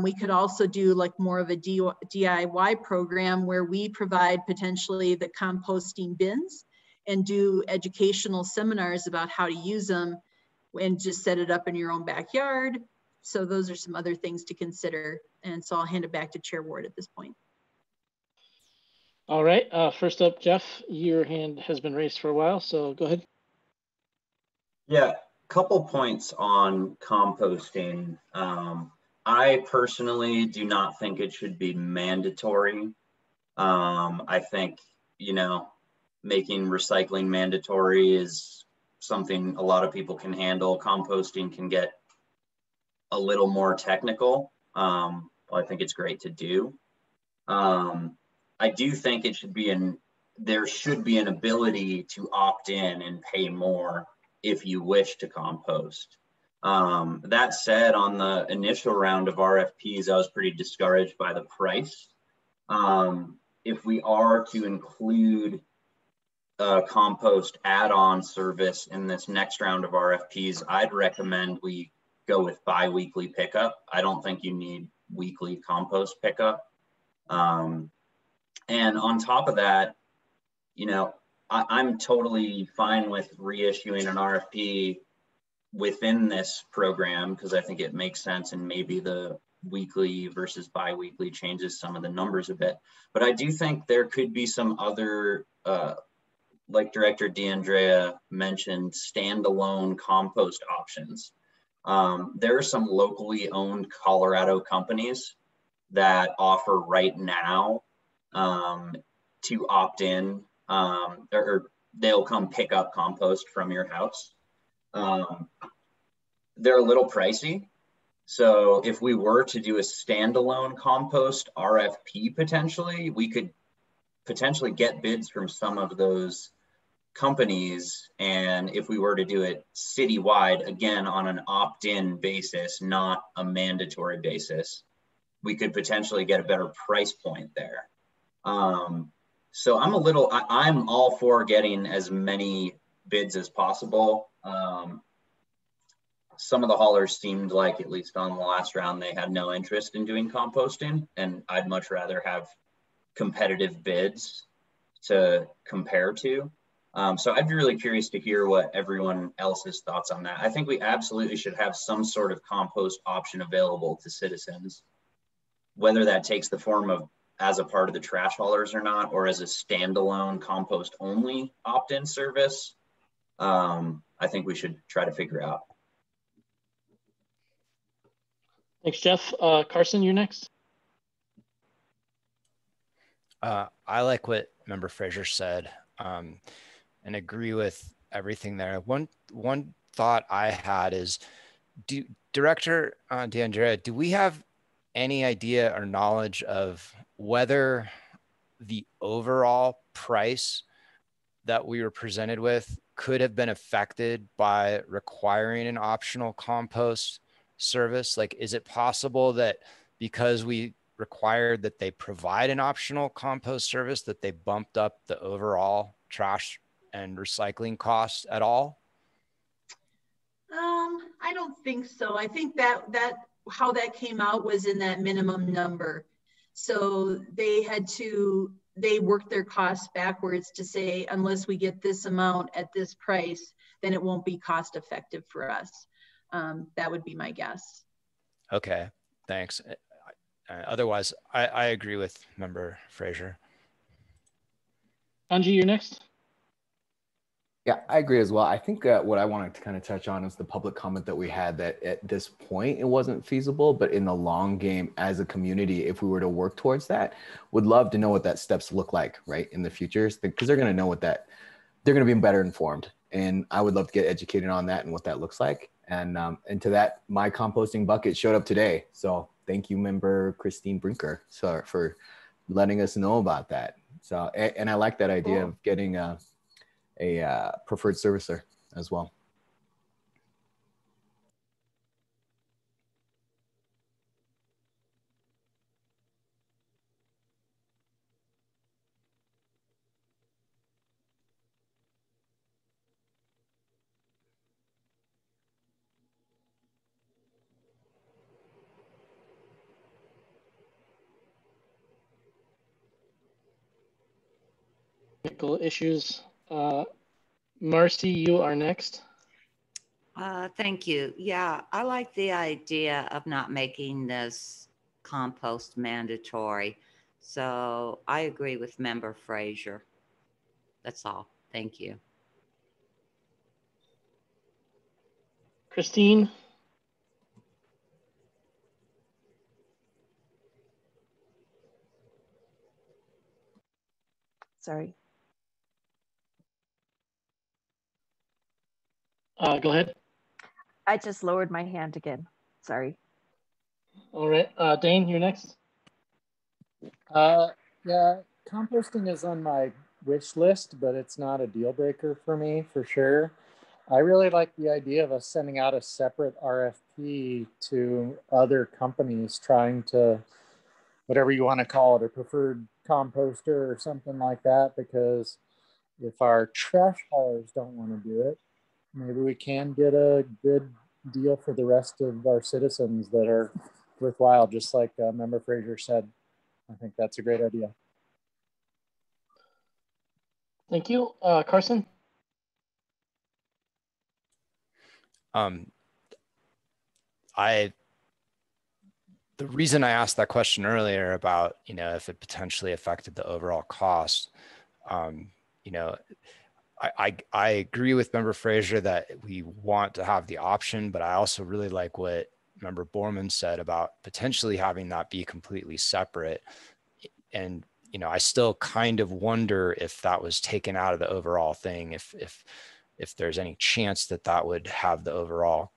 We could also do like more of a DIY program where we provide potentially the composting bins and do educational seminars about how to use them, and just set it up in your own backyard. So those are some other things to consider. And so I'll hand it back to Chair Ward at this point. All right, first up, Jeff, your hand has been raised for a while, so go ahead. Yeah, couple points on composting. I personally do not think it should be mandatory. I think, making recycling mandatory is something a lot of people can handle. Composting can get a little more technical. I think it's great to do. I do think it should be there should be an ability to opt in and pay more if you wish to compost. That said, on the initial round of RFPs, I was pretty discouraged by the price. If we are to include a compost add-on service in this next round of RFPs, I'd recommend we go with bi-weekly pickup. I don't think you need weekly compost pickup. And on top of that, I'm totally fine with reissuing an RFP within this program, because I think it makes sense, and maybe the weekly versus bi-weekly changes some of the numbers a bit. But I do think there could be some other, like Director DeAndrea mentioned, standalone compost options. There are some locally owned Colorado companies that offer right now to opt in, or they'll come pick up compost from your house. They're a little pricey. So if we were to do a standalone compost RFP, potentially, we could potentially get bids from some of those companies. And if we were to do it citywide, again, on an opt-in basis, not a mandatory basis, we could potentially get a better price point there. So I'm all for getting as many bids as possible. Some of the haulers seemed like, at least on the last round, they had no interest in doing composting, and I'd much rather have competitive bids to compare to. So I'd be really curious to hear what everyone else's thoughts on that. I think we absolutely should have some sort of compost option available to citizens, whether that takes the form of as a part of the trash haulers or not, or as a standalone compost only opt-in service. I think we should try to figure out. Thanks, Jeff. Carson, you're next. I like what Member Fraser said, and agree with everything there. One thought I had is, Director DeAndrea, do we have any idea or knowledge of whether the overall price that we were presented with could have been affected by requiring an optional compost service? Like, is it possible that because we required that they provide an optional compost service, that they bumped up the overall trash and recycling costs at all? I don't think so. I think that how that came out was in that minimum number. So they worked their costs backwards to say, unless we get this amount at this price, then it won't be cost effective for us. That would be my guess. Okay, thanks. Otherwise, I agree with Member Fraser. Anji, you're next. Yeah, I agree as well. I think what I wanted to kind of touch on is the public comment that we had that at this point it wasn't feasible, but in the long game as a community, if we were to work towards that, would love to know what that steps look like, right, in the future, because they're going to know what that, they're going to be better informed. And I would love to get educated on that and what that looks like. And to that, my composting bucket showed up today. So thank you, Member Christine Brinker, for letting us know about that. So, and I like that idea of getting a preferred servicer as well. Technical issues. Marcy, you are next. Thank you. Yeah, I like the idea of not making this compost mandatory. So I agree with Member Fraser. That's all. Thank you. Christine. Sorry. Go ahead. I just lowered my hand again. Sorry. All right. Dane, you're next. Yeah, composting is on my wish list, but it's not a deal breaker for me for sure. I really like the idea of us sending out a separate RFP to other companies trying to, whatever you want to call it, a preferred composter or something like that, because if our trash haulers don't want to do it, maybe we can get a good deal for the rest of our citizens that are worthwhile, just like Member Fraser said. I think that's a great idea. Thank you. Carson? The reason I asked that question earlier about, if it potentially affected the overall cost, I agree with Member Fraser that we want to have the option, but I also really like what Member Borman said about potentially having that be completely separate. And, I still kind of wonder if that was taken out of the overall thing, if there's any chance that would have the overall,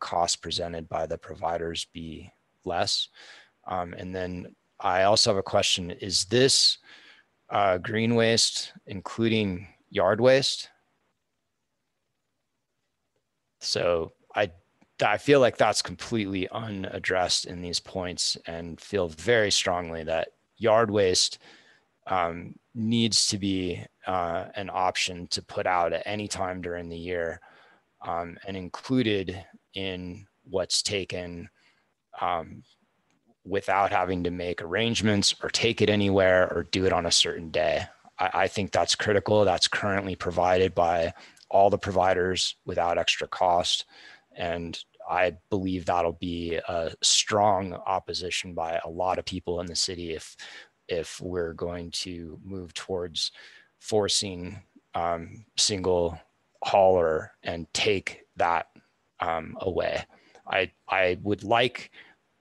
cost presented by the providers be less. And then I also have a question. Is this green waste including yard waste? So I feel like that's completely unaddressed in these points, and feel very strongly that yard waste needs to be an option to put out at any time during the year, and included in what's taken, without having to make arrangements or take it anywhere or do it on a certain day. I think that's critical. That's currently provided by all the providers without extra cost. And I believe that'll be a strong opposition by a lot of people in the city if if we're going to move towards forcing single hauler and take that away. I would like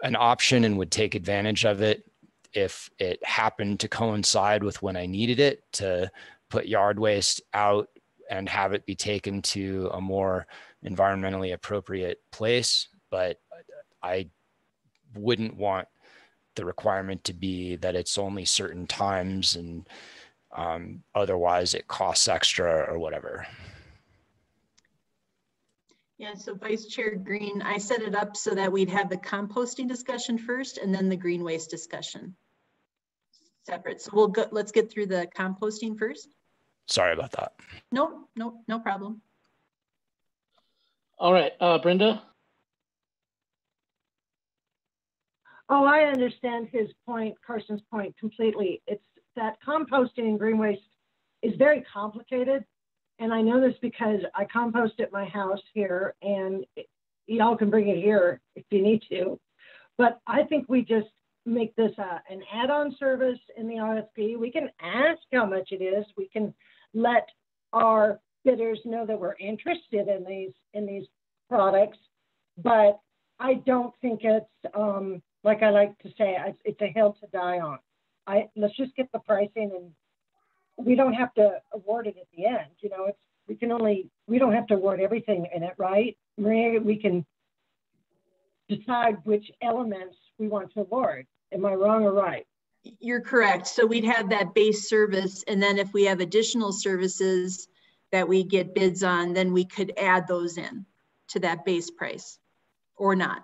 an option and would take advantage of it if it happened to coincide with when I needed it to put yard waste out and have it be taken to a more environmentally appropriate place. But I wouldn't want the requirement to be that it's only certain times and otherwise it costs extra or whatever. Yeah, so Vice Chair Green, I set it up so that we'd have the composting discussion first and then the green waste discussion separate. So we'll go, let's get through the composting first. Sorry about that. No problem. All right, Brenda. Oh, I understand his point, Carson's point completely. It's that composting and green waste is very complicated. And I know this because I compost at my house here, and y'all can bring it here if you need to. But I think we just make this an add-on service in the RFP. We can ask how much it is. We can let our bidders know that we're interested in these products. But I don't think it's like I like to say, it's a hill to die on. Let's just get the pricing, and we don't have to award it at the end. You know, we don't have to award everything in it, right? Maria, we can decide which elements we want to award. Am I wrong or right? You're correct. So we'd have that base service, and then if we have additional services that we get bids on, then we could add those in to that base price or not.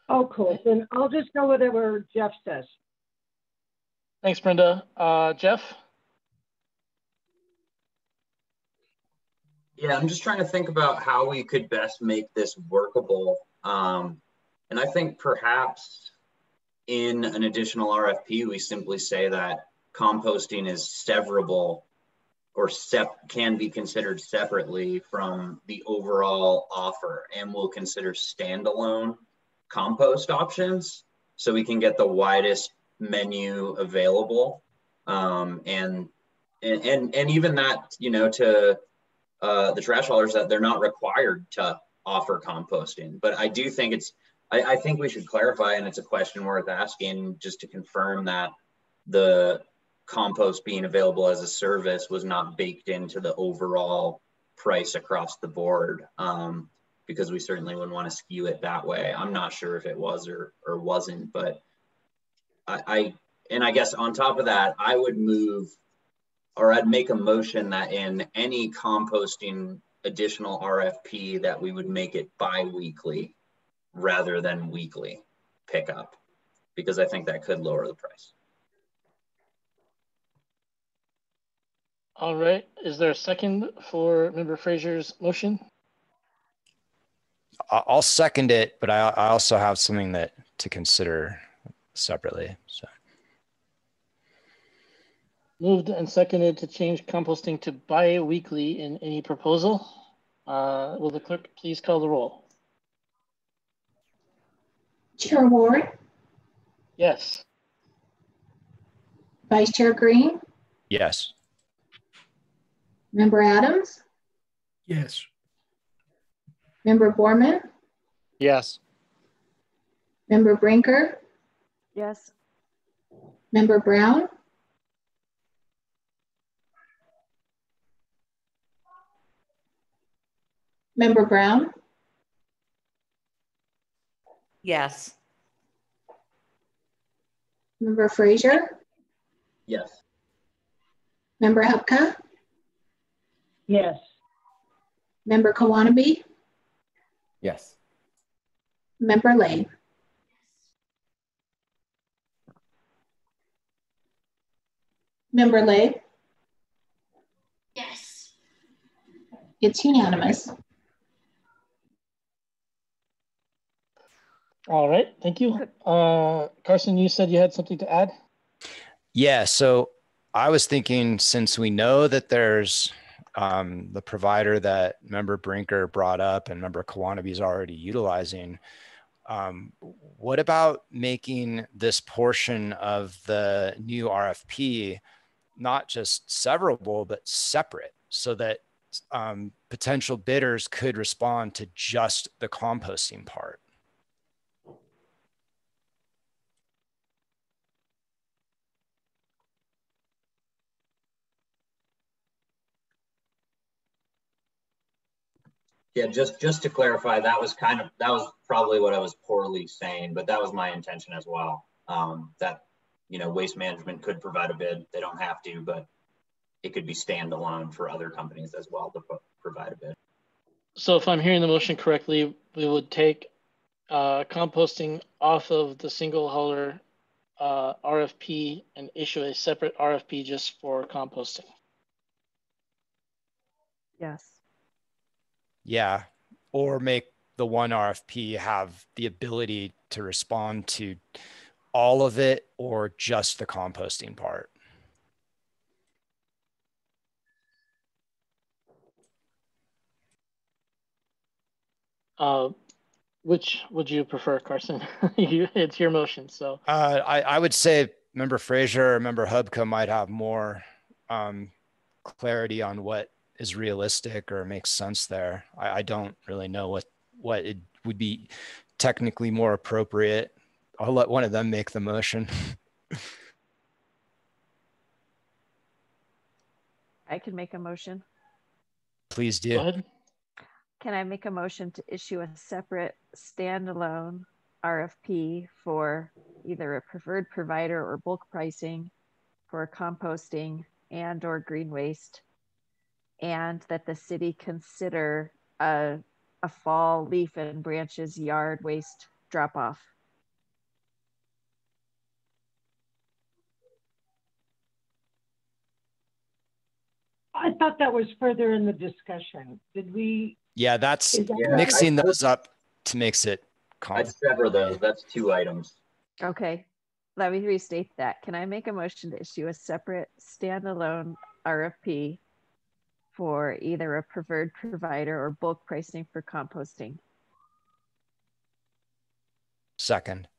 Oh, cool. Then I'll just go with whatever Jeff says. Thanks, Brenda. Jeff? Yeah, I'm just trying to think about how we could best make this workable. And I think perhaps in an additional RFP, we simply say that composting is severable or can be considered separately from the overall offer, and we'll consider standalone compost options so we can get the widest menu available. And even that, you know, to the trash haulers, that they're not required to offer composting. But I do think I think we should clarify, and it's a question worth asking, just to confirm that the compost being available as a service was not baked into the overall price across the board, because we certainly wouldn't want to skew it that way. I'm not sure if it was or wasn't, but I guess on top of that, I would move, or I'd make a motion that in any composting additional RFP that we would make it bi-weekly rather than weekly pickup, because I think that could lower the price. All right, is there a second for Member Fraser's motion? I'll second it, but I also have something to consider separately. So. Moved and seconded to change composting to bi-weekly in any proposal. Will the clerk please call the roll? Chair Ward? Yes. Vice Chair Green? Yes. Member Adams? Yes. Member Borman? Yes. Member Brinker? Yes. Member Brown? Member Brown? Yes. Member Fraser? Yes. Member Hupka? Yes. Member Kawanabe? Yes. Member Lane? Member Lay? Yes. It's unanimous. All right, thank you. Carson, you said you had something to add? Yeah, so I was thinking, since we know that there's the provider that Member Brinker brought up and Member Kawanabe is already utilizing, What about making this portion of the new RFP not just severable, but separate, so that potential bidders could respond to just the composting part? Yeah, just to clarify, that was probably what I was poorly saying, but that was my intention as well. That, you know, Waste Management could provide a bid. They don't have to, but it could be standalone for other companies as well to provide a bid. So if I'm hearing the motion correctly, we would take composting off of the single hauler RFP and issue a separate RFP just for composting. Yes. Yeah, or make the one RFP have the ability to respond to all of it or just the composting part. Which would you prefer, Carson? It's your motion, so. I would say Member Frazier, Member Hubka might have more clarity on what is realistic or makes sense there. I don't really know what it would be technically more appropriate. I'll let one of them make the motion. I can make a motion. Please do. Go ahead. Can I make a motion to issue a separate standalone RFP for either a preferred provider or bulk pricing for composting and or green waste, and that the city consider a fall leaf and branches yard waste drop off? I thought that was further in the discussion. Did we? Yeah, that's mixing those up to makes it complicated. I'd sever those. That's two items. Okay, let me restate that. Can I make a motion to issue a separate standalone RFP for either a preferred provider or bulk pricing for composting? Second.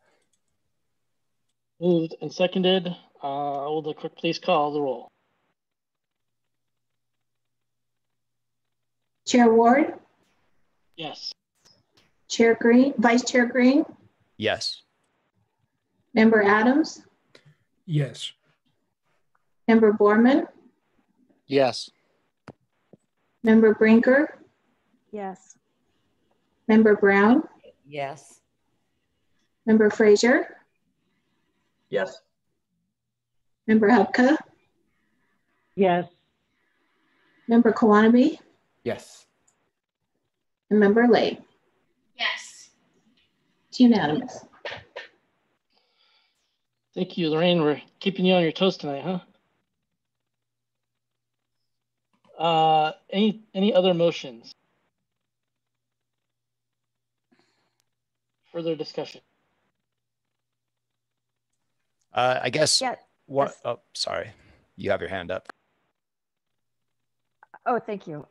Moved and seconded. Will the clerk please call the roll? Chair Ward, Yes. Chair Green, Vice Chair Green, Yes. Member Adams, Yes. Member Borman, Yes. Member Brinker, Yes. Member Brown, Yes. Member Frazier, Yes. Member Hubka, Yes. Member Kawanabe, Yes. and Member Lay. Yes. It's unanimous. Thank you, Lorraine. We're keeping you on your toes tonight, huh? Any other motions? Further discussion? I guess what? Yes. Oh, sorry. You have your hand up. Oh, thank you.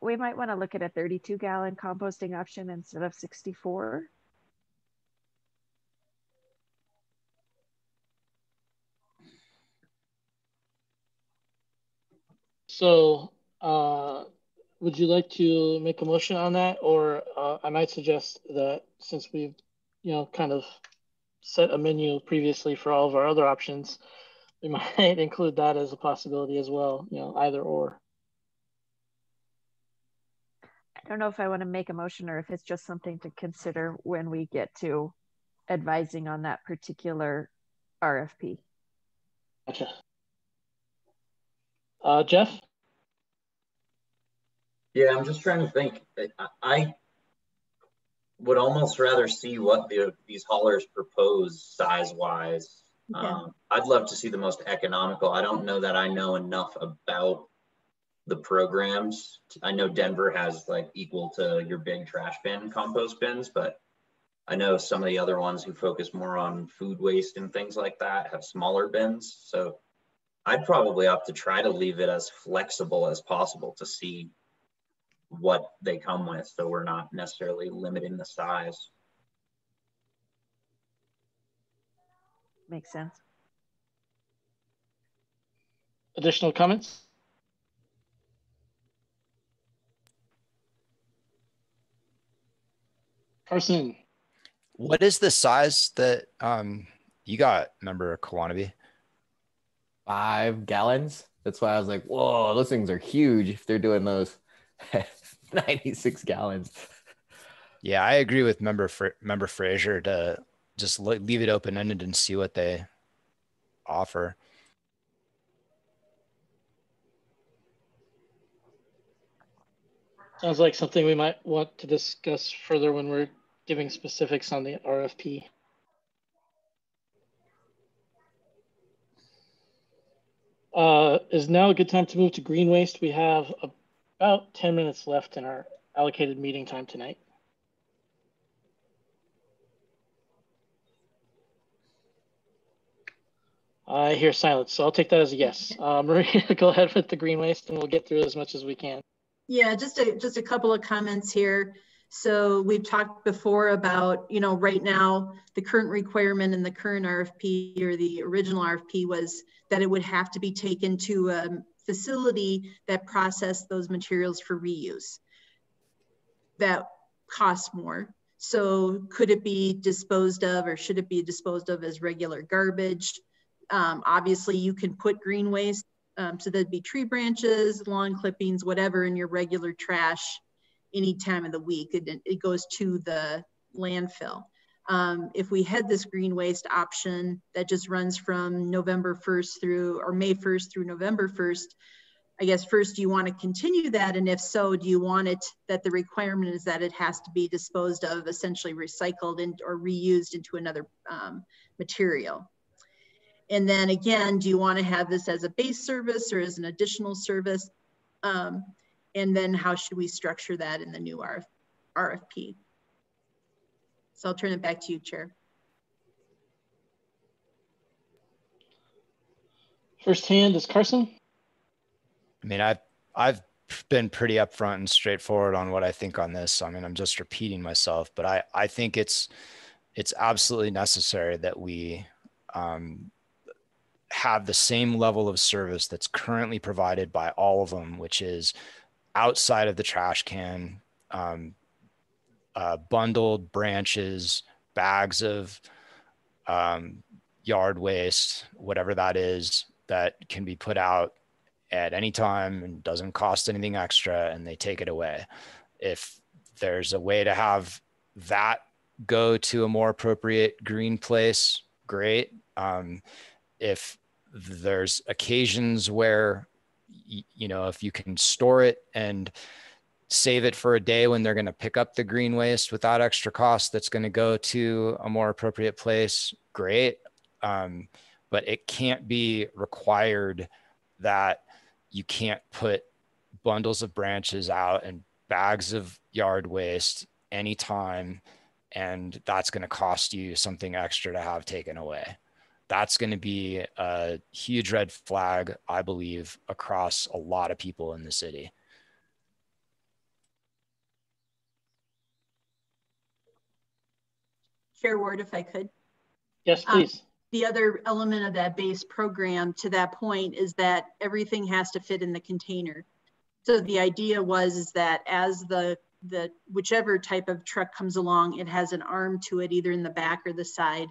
We might want to look at a 32-gallon composting option instead of 64. So, would you like to make a motion on that, or I might suggest that since we've, kind of set a menu previously for all of our other options, we might include that as a possibility as well. Either or. I don't know if I want to make a motion or if it's just something to consider when we get to advising on that particular RFP. Gotcha. Jeff? Yeah, I'm just trying to think. I would almost rather see what these haulers propose size-wise. Okay. I'd love to see the most economical. I don't know that I know enough about the programs. I know Denver has like equal to your big trash bin compost bins, but I know some of the other ones who focus more on food waste and things like that have smaller bins. So I'd probably opt to try to leave it as flexible as possible to see what they come with, so we're not necessarily limiting the size. Makes sense. Additional comments? Carson. What is the size that you got, member Kawanabe? 5 gallons. That's why I was like, whoa, those things are huge if they're doing those. 96 gallons. Yeah, I agree with member Frazier to just leave it open-ended and see what they offer. Sounds like something we might want to discuss further when we're giving specifics on the RFP. Is now a good time to move to green waste? We have about 10 minutes left in our allocated meeting time tonight. I hear silence, so I'll take that as a yes. Maria, go ahead with the green waste and we'll get through as much as we can. Yeah, just a couple of comments here. So we've talked before about, you know, right now, the current requirement in the current RFP or the original RFP was that it would have to be taken to a facility that processed those materials for reuse. That costs more. So could it be disposed of, or should it be disposed of as regular garbage? Obviously you can put green waste, so there'd be tree branches, lawn clippings, whatever in your regular trash any time of the week. It goes to the landfill. If we had this green waste option that just runs from November 1st through, or May 1st through November 1st, I guess first, do you want to continue that? And if so, do you want it that the requirement is that it has to be disposed of, essentially recycled or reused into another material? And then again, do you want to have this as a base service or as an additional service? And then how should we structure that in the new RFP? So I'll turn it back to you, Chair. First hand is Carson. I mean, I've been pretty upfront and straightforward on what I think on this. I mean, I'm just repeating myself, but I think it's absolutely necessary that we have the same level of service that's currently provided by all of them, which is outside of the trash can, bundled branches, bags of yard waste, whatever that is, that can be put out at any time and doesn't cost anything extra, and they take it away. If there's a way to have that go to a more appropriate green place, great. If there's occasions where, you know, if you can store it and save it for a day when they're going to pick up the green waste without extra cost, that's going to go to a more appropriate place, great. But it can't be required that you can't put bundles of branches out and bags of yard waste anytime, and that's going to cost you something extra to have taken away. That's going to be a huge red flag, I believe, across a lot of people in the city. Chair Ward, if I could. Yes, please. The other element of that base program, to that point, is that everything has to fit in the container. So the idea is that as the whichever type of truck comes along, it has an arm to it, either in the back or the side,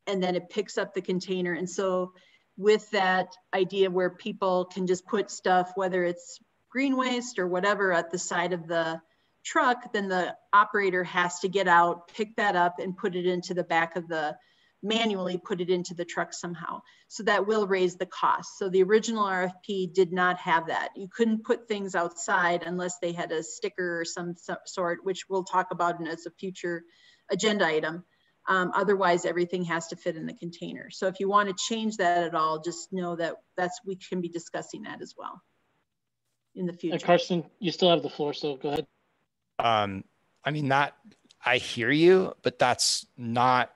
and then it picks up the container. And so with that idea where people can just put stuff, whether it's green waste or whatever, at the side of the truck, then the operator has to get out, pick that up, and put it into the back of manually put it into the truck somehow. So that will raise the cost. So the original RFP did not have that. You couldn't put things outside unless they had a sticker or some sort, which we'll talk about as a future agenda item. Otherwise, everything has to fit in the container. So if you want to change that at all, just know that we can be discussing that as well in the future. Carson, you still have the floor, so go ahead. I mean, I hear you, but that's not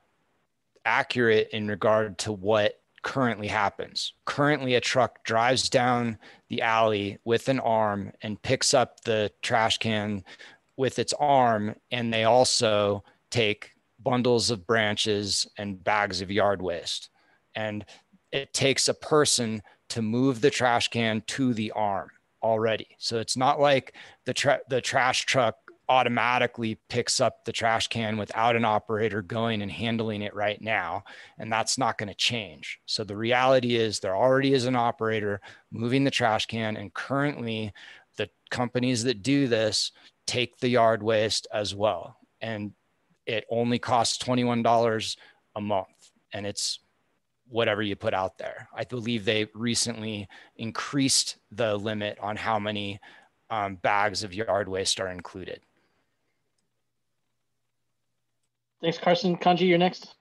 accurate in regard to what currently happens. Currently, a truck drives down the alley with an arm and picks up the trash can with its arm, and they also take bundles of branches and bags of yard waste. And it takes a person to move the trash can to the arm already. So it's not like the trash truck automatically picks up the trash can without an operator going and handling it right now. And that's not going to change. So the reality is there already is an operator moving the trash can. And currently the companies that do this take the yard waste as well. And it only costs $21 a month. And it's whatever you put out there. I believe they recently increased the limit on how many bags of yard waste are included. Thanks, Carson. Kanji, you're next.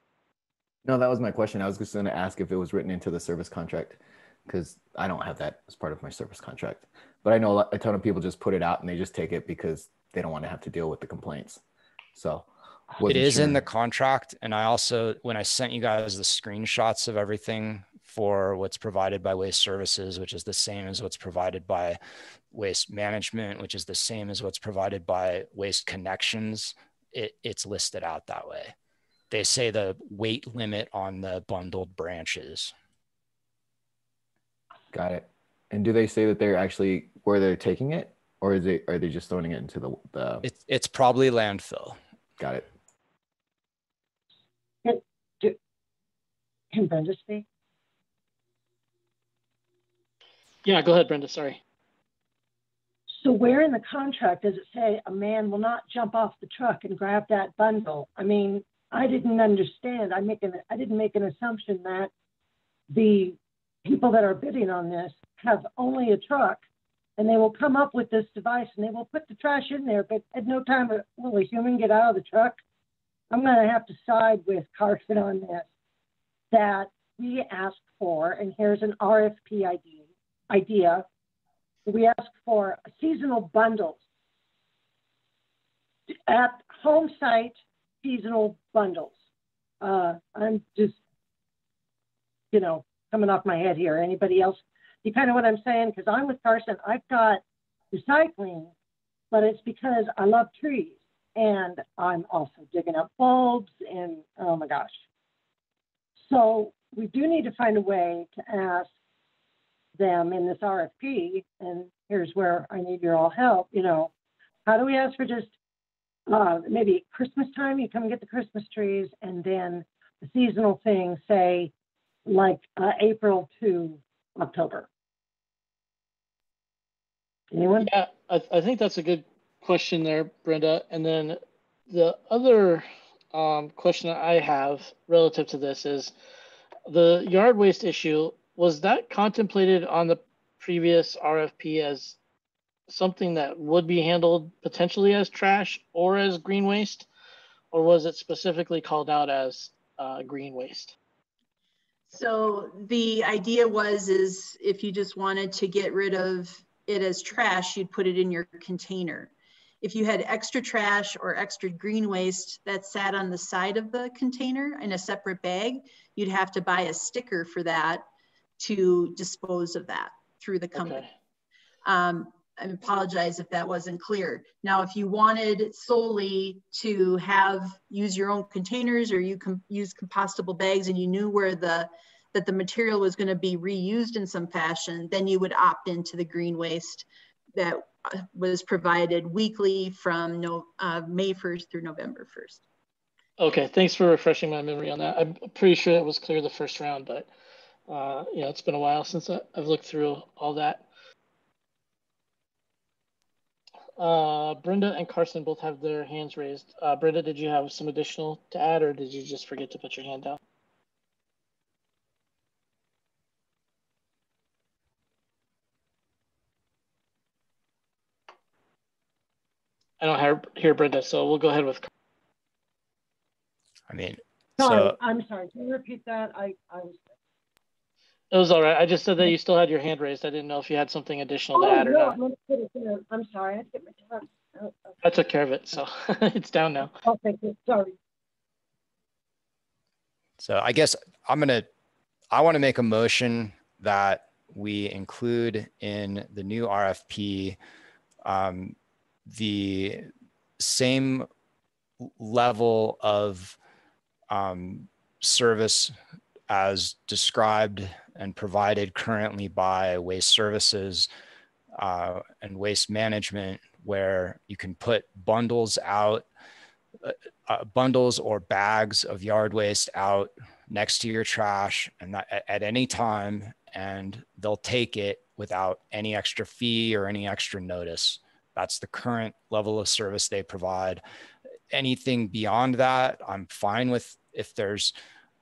No, that was my question. I was just going to ask if it was written into the service contract, because I don't have that as part of my service contract. But I know a ton of people just put it out and they just take it because they don't want to have to deal with the complaints. So it is in the contract. And I also, when I sent you guys the screenshots of everything for what's provided by Waste Services, which is the same as what's provided by Waste Management, which is the same as what's provided by Waste Connections, it's listed out that way. They say the weight limit on the bundled branches. Got it. And do they say that they're actually where they're taking it, or are they just throwing it into the... It's probably landfill. Got it. Can Brenda speak? Yeah, go ahead, Brenda. Sorry. So where in the contract does it say a man will not jump off the truck and grab that bundle? I mean, I didn't understand. I didn't make an assumption that the people that are bidding on this have only a truck, and they will come up with this device and they will put the trash in there, but at no time will a human get out of the truck. I'm going to have to side with Carson on this, that we asked for, and here's an RFP idea. We asked for seasonal bundles at home site, seasonal bundles. I'm just, coming off my head here. Anybody else? You kind of what I'm saying? Because I'm with Carson. I've got recycling, but it's because I love trees, and I'm also digging up bulbs, and oh my gosh. So we do need to find a way to ask them in this RFP, and here's where I need your all help. How do we ask for just maybe Christmas time, you come and get the Christmas trees, and then the seasonal thing, say like April to October? Anyone? Yeah, I think that's a good question there, Brenda. And then the other question that I have relative to this is the yard waste issue. Was that contemplated on the previous RFP as something that would be handled potentially as trash or as green waste, or was it specifically called out as green waste? So the idea is if you just wanted to get rid of it as trash, you'd put it in your container. If you had extra trash or extra green waste that sat on the side of the container in a separate bag, you'd have to buy a sticker for that to dispose of that through the company. Okay. I apologize if that wasn't clear. Now, if you wanted solely to use your own containers, or you can use compostable bags, and you knew where that the material was going to be reused in some fashion, then you would opt into the green waste that was provided weekly from May 1st through November 1st. Okay, thanks for refreshing my memory on that. I'm pretty sure it was clear the first round, but it's been a while since I've looked through all that. Brenda and Carson both have their hands raised. Brenda, did you have some additional to add, or did you just forget to put your hand down? I don't hear Brenda, so we'll go ahead with. Sorry, I'm sorry. Can you repeat that? I was. It was all right. I just said that you still had your hand raised. I didn't know if you had something additional to add or not. I'm sorry. I had to get my tongue. Okay. I took care of it, so it's down now. Oh, thank you. Sorry. So I guess I want to make a motion that we include in the new RFP the same level of service as described and provided currently by Waste Services and Waste Management, where you can put bundles out, bundles or bags of yard waste out next to your trash and at any time, and they'll take it without any extra fee or any extra notice. That's the current level of service they provide. Anything beyond that, I'm fine with. If there's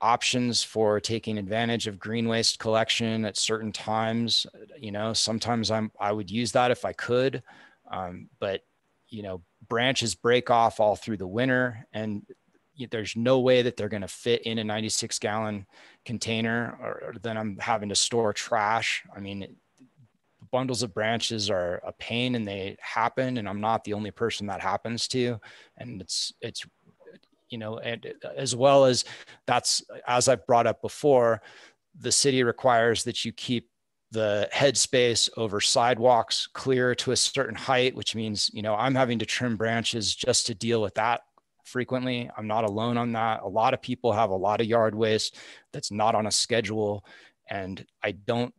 options for taking advantage of green waste collection at certain times, you know, sometimes I would use that if I could, but you know, branches break off all through the winter, and there's no way that they're going to fit in a 96-gallon container, or then I'm having to store trash. I mean, bundles of branches are a pain, and they happen, and I'm not the only person that happens to. And it's, you know, and as well as that's, as I've brought up before, the city requires that you keep the headspace over sidewalks clear to a certain height, which means, you know, I'm having to trim branches just to deal with that frequently. I'm not alone on that. A lot of people have a lot of yard waste that's not on a schedule. And I don't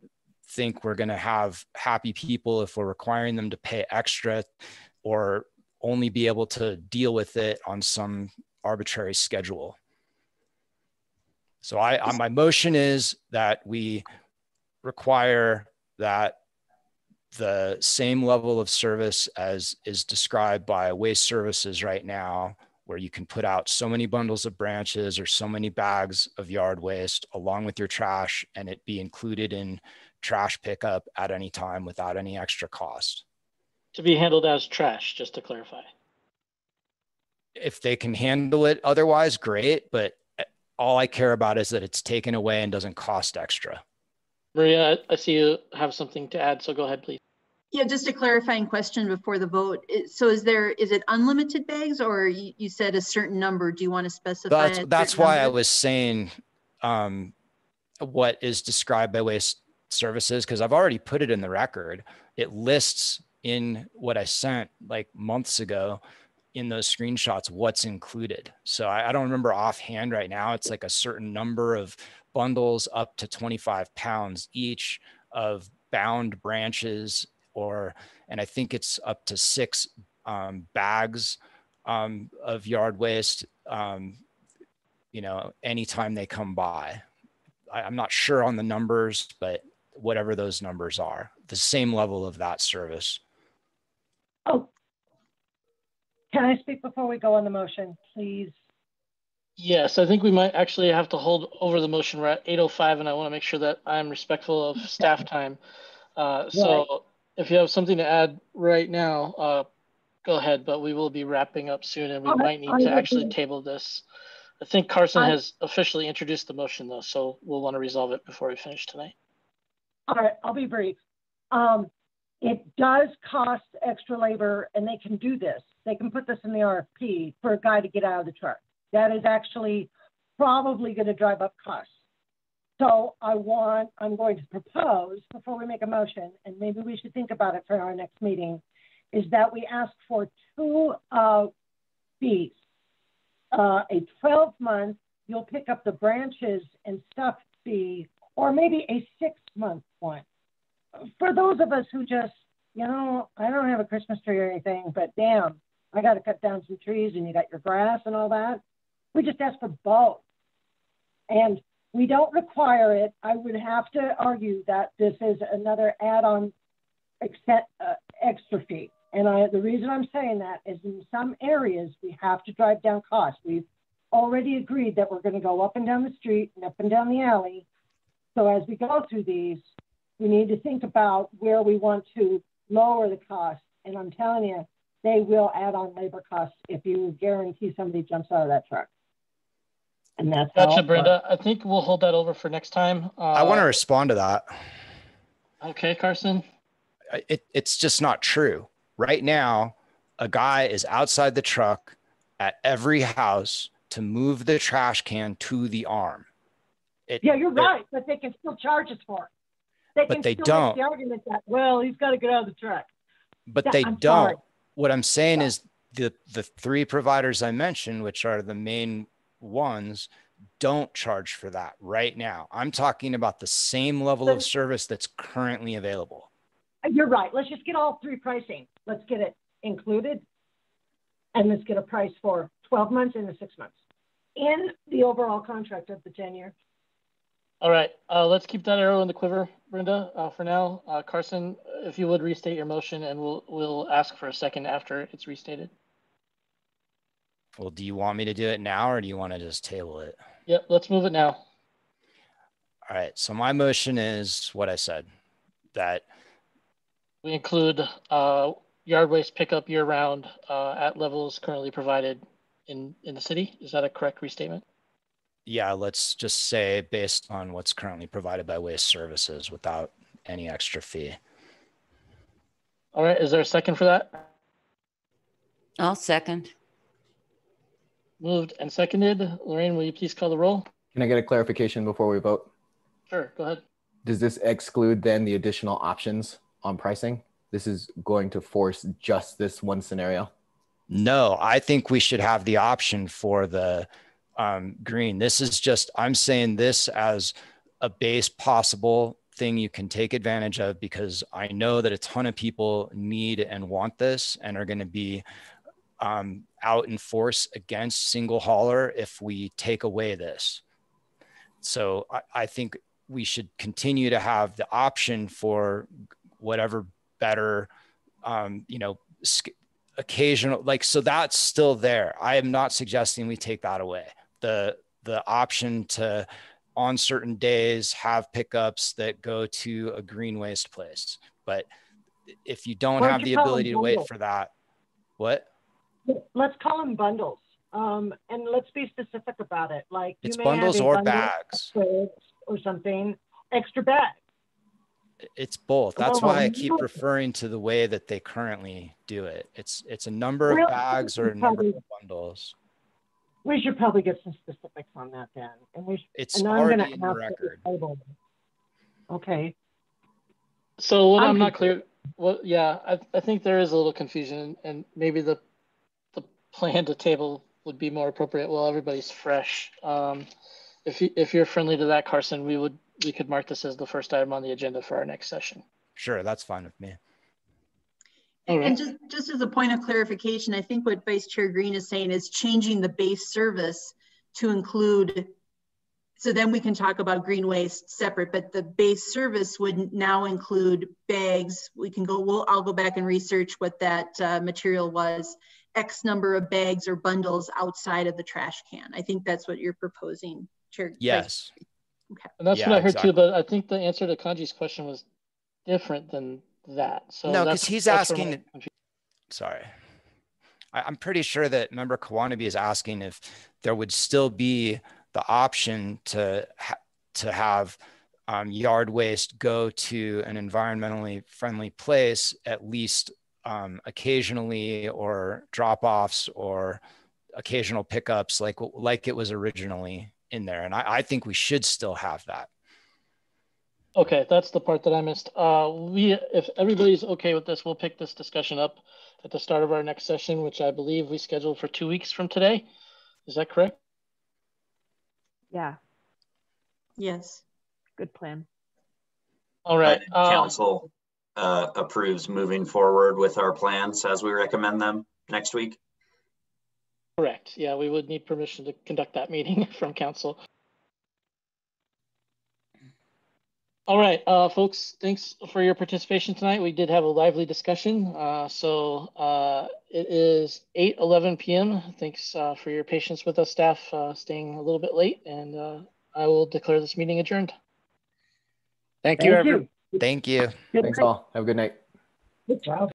think we're going to have happy people if we're requiring them to pay extra or only be able to deal with it on some arbitrary schedule. So my motion is that we require that the same level of service as is described by Waste Services right now, where you can put out so many bundles of branches or so many bags of yard waste along with your trash, and it be included in trash pickup at any time without any extra cost. To be handled as trash, just to clarify. If they can handle it otherwise, great, but all I care about is that it's taken away and doesn't cost extra. Maria, I see you have something to add, so go ahead, please. Yeah, just a clarifying question before the vote. So is it unlimited bags, or you said a certain number? Do you want to specify? That's why I was saying what is described by Waste Services, because I've already put it in the record. It lists in what I sent like months ago in those screenshots what's included. So I don't remember offhand right now. It's like a certain number of bundles up to 25 pounds each of bound branches, and I think it's up to 6 bags of yard waste, you know, anytime they come by. I'm not sure on the numbers, but whatever those numbers are, the same level of that service. Oh, can I speak before we go on the motion, please? Yes, I think we might actually have to hold over the motion. We're at 8:05, and I want to make sure that I'm respectful of staff time. So if you have something to add right now, go ahead, but we will be wrapping up soon, and we might need to actually table this. I think Carson has officially introduced the motion, though, so we'll want to resolve it before we finish tonight. All right, I'll be brief. It does cost extra labor, and they can do this. They can put this in the RFP for a guy to get out of the truck. That is actually probably going to drive up costs. So I'm going to propose, before we make a motion, and maybe we should think about it for our next meeting, is that we ask for 2 fees. A 12-month, you'll pick up the branches and stuff fee, or maybe a 6-month one. For those of us who just, you know, I don't have a Christmas tree or anything, but damn, I got to cut down some trees and you got your grass and all that. We just ask for both. And we don't require it. I would have to argue that this is another add-on extra fee. And the reason I'm saying that is in some areas, we have to drive down costs. We've already agreed that we're going to go up and down the street and up and down the alley. So as we go through these, we need to think about where we want to lower the cost. And I'm telling you, they will add on labor costs if you guarantee somebody jumps out of that truck. And that's gotcha, Brenda. I think we'll hold that over for next time. I want to respond to that. Okay, Carson. It's just not true. Right now, a guy is outside the truck at every house to move the trash can to the arm. Yeah, you're right, but they can still charge us for it. They don't. Make the argument that, well, he's got to get out of the truck. But they don't. Sorry. What I'm saying is the 3 providers I mentioned, which are the main ones, don't charge for that right now. I'm talking about the same level of service that's currently available. You're right. Let's just get all three pricing. Let's get it included, and let's get a price for 12 months and the 6 months in the overall contract of the 10 year. All right, let's keep that arrow in the quiver, Brenda, for now. Carson, if you would restate your motion, and we'll ask for a second after it's restated. Well, do you want me to do it now, or do you want to just table it? Yep, let's move it now. All right, so my motion is what I said, that we include yard waste pickup year round at levels currently provided in the city. Is that a correct restatement? Yeah, let's just say based on what's currently provided by Waste Services without any extra fee. All right, is there a second for that? I'll second. Moved and seconded. Lorraine, will you please call the roll? Can I get a clarification before we vote? Sure, go ahead. Does this exclude then the additional options on pricing? This is going to force just this one scenario? No, I think we should have the option for the green. This is just, I'm saying this as a base possible thing you can take advantage of, because I know that a ton of people need and want this and are going to be out in force against single hauler if we take away this. So I think we should continue to have the option for whatever better, you know, occasional, like, so that's still there. I am not suggesting we take that away. The option to, on certain days, have pickups that go to a green waste place. But if you don't have the ability to wait for that, what? Let's call them bundles. And let's be specific about it. Like, it's you may bundles have a or bundle bags or something, extra bag. It's both. That's why I keep referring to the way that they currently do it. It's a number of bags or a number of bundles. We should probably get some specifics on that then. And it's already in the record. Okay. So what I'm not clear, well, yeah, I think there is a little confusion, and maybe the plan to table would be more appropriate while everybody's fresh. If you're friendly to that, Carson, we could mark this as the first item on the agenda for our next session. Sure, that's fine with me. And just as a point of clarification, I think what Vice Chair Green is saying is changing the base service to include, so then we can talk about green waste separate, but the base service would now include bags. We can go, I'll go back and research what that material was, X number of bags or bundles outside of the trash can. I think that's what you're proposing, Chair. Yes. Okay. And that's what I heard too, but I think the answer to Kanji's question was different than that. So no, because he's asking, sorry. I'm pretty sure that member Kawanabe is asking if there would still be the option to have yard waste go to an environmentally friendly place, at least occasionally, or drop-offs or occasional pickups like it was originally in there. And I think we should still have that. Okay, that's the part that I missed. If everybody's okay with this, we'll pick this discussion up at the start of our next session, which I believe we scheduled for 2 weeks from today. Is that correct? Yeah. Yes. Good plan. All right. Council approves moving forward with our plans as we recommend them next week. Correct. Yeah, we would need permission to conduct that meeting from council. All right, folks, thanks for your participation tonight. We did have a lively discussion. It is 8:11 p.m. Thanks for your patience with us, staff, staying a little bit late, and I will declare this meeting adjourned. Thank you, everyone. Thank you. Thanks all. Have a good night. Good job.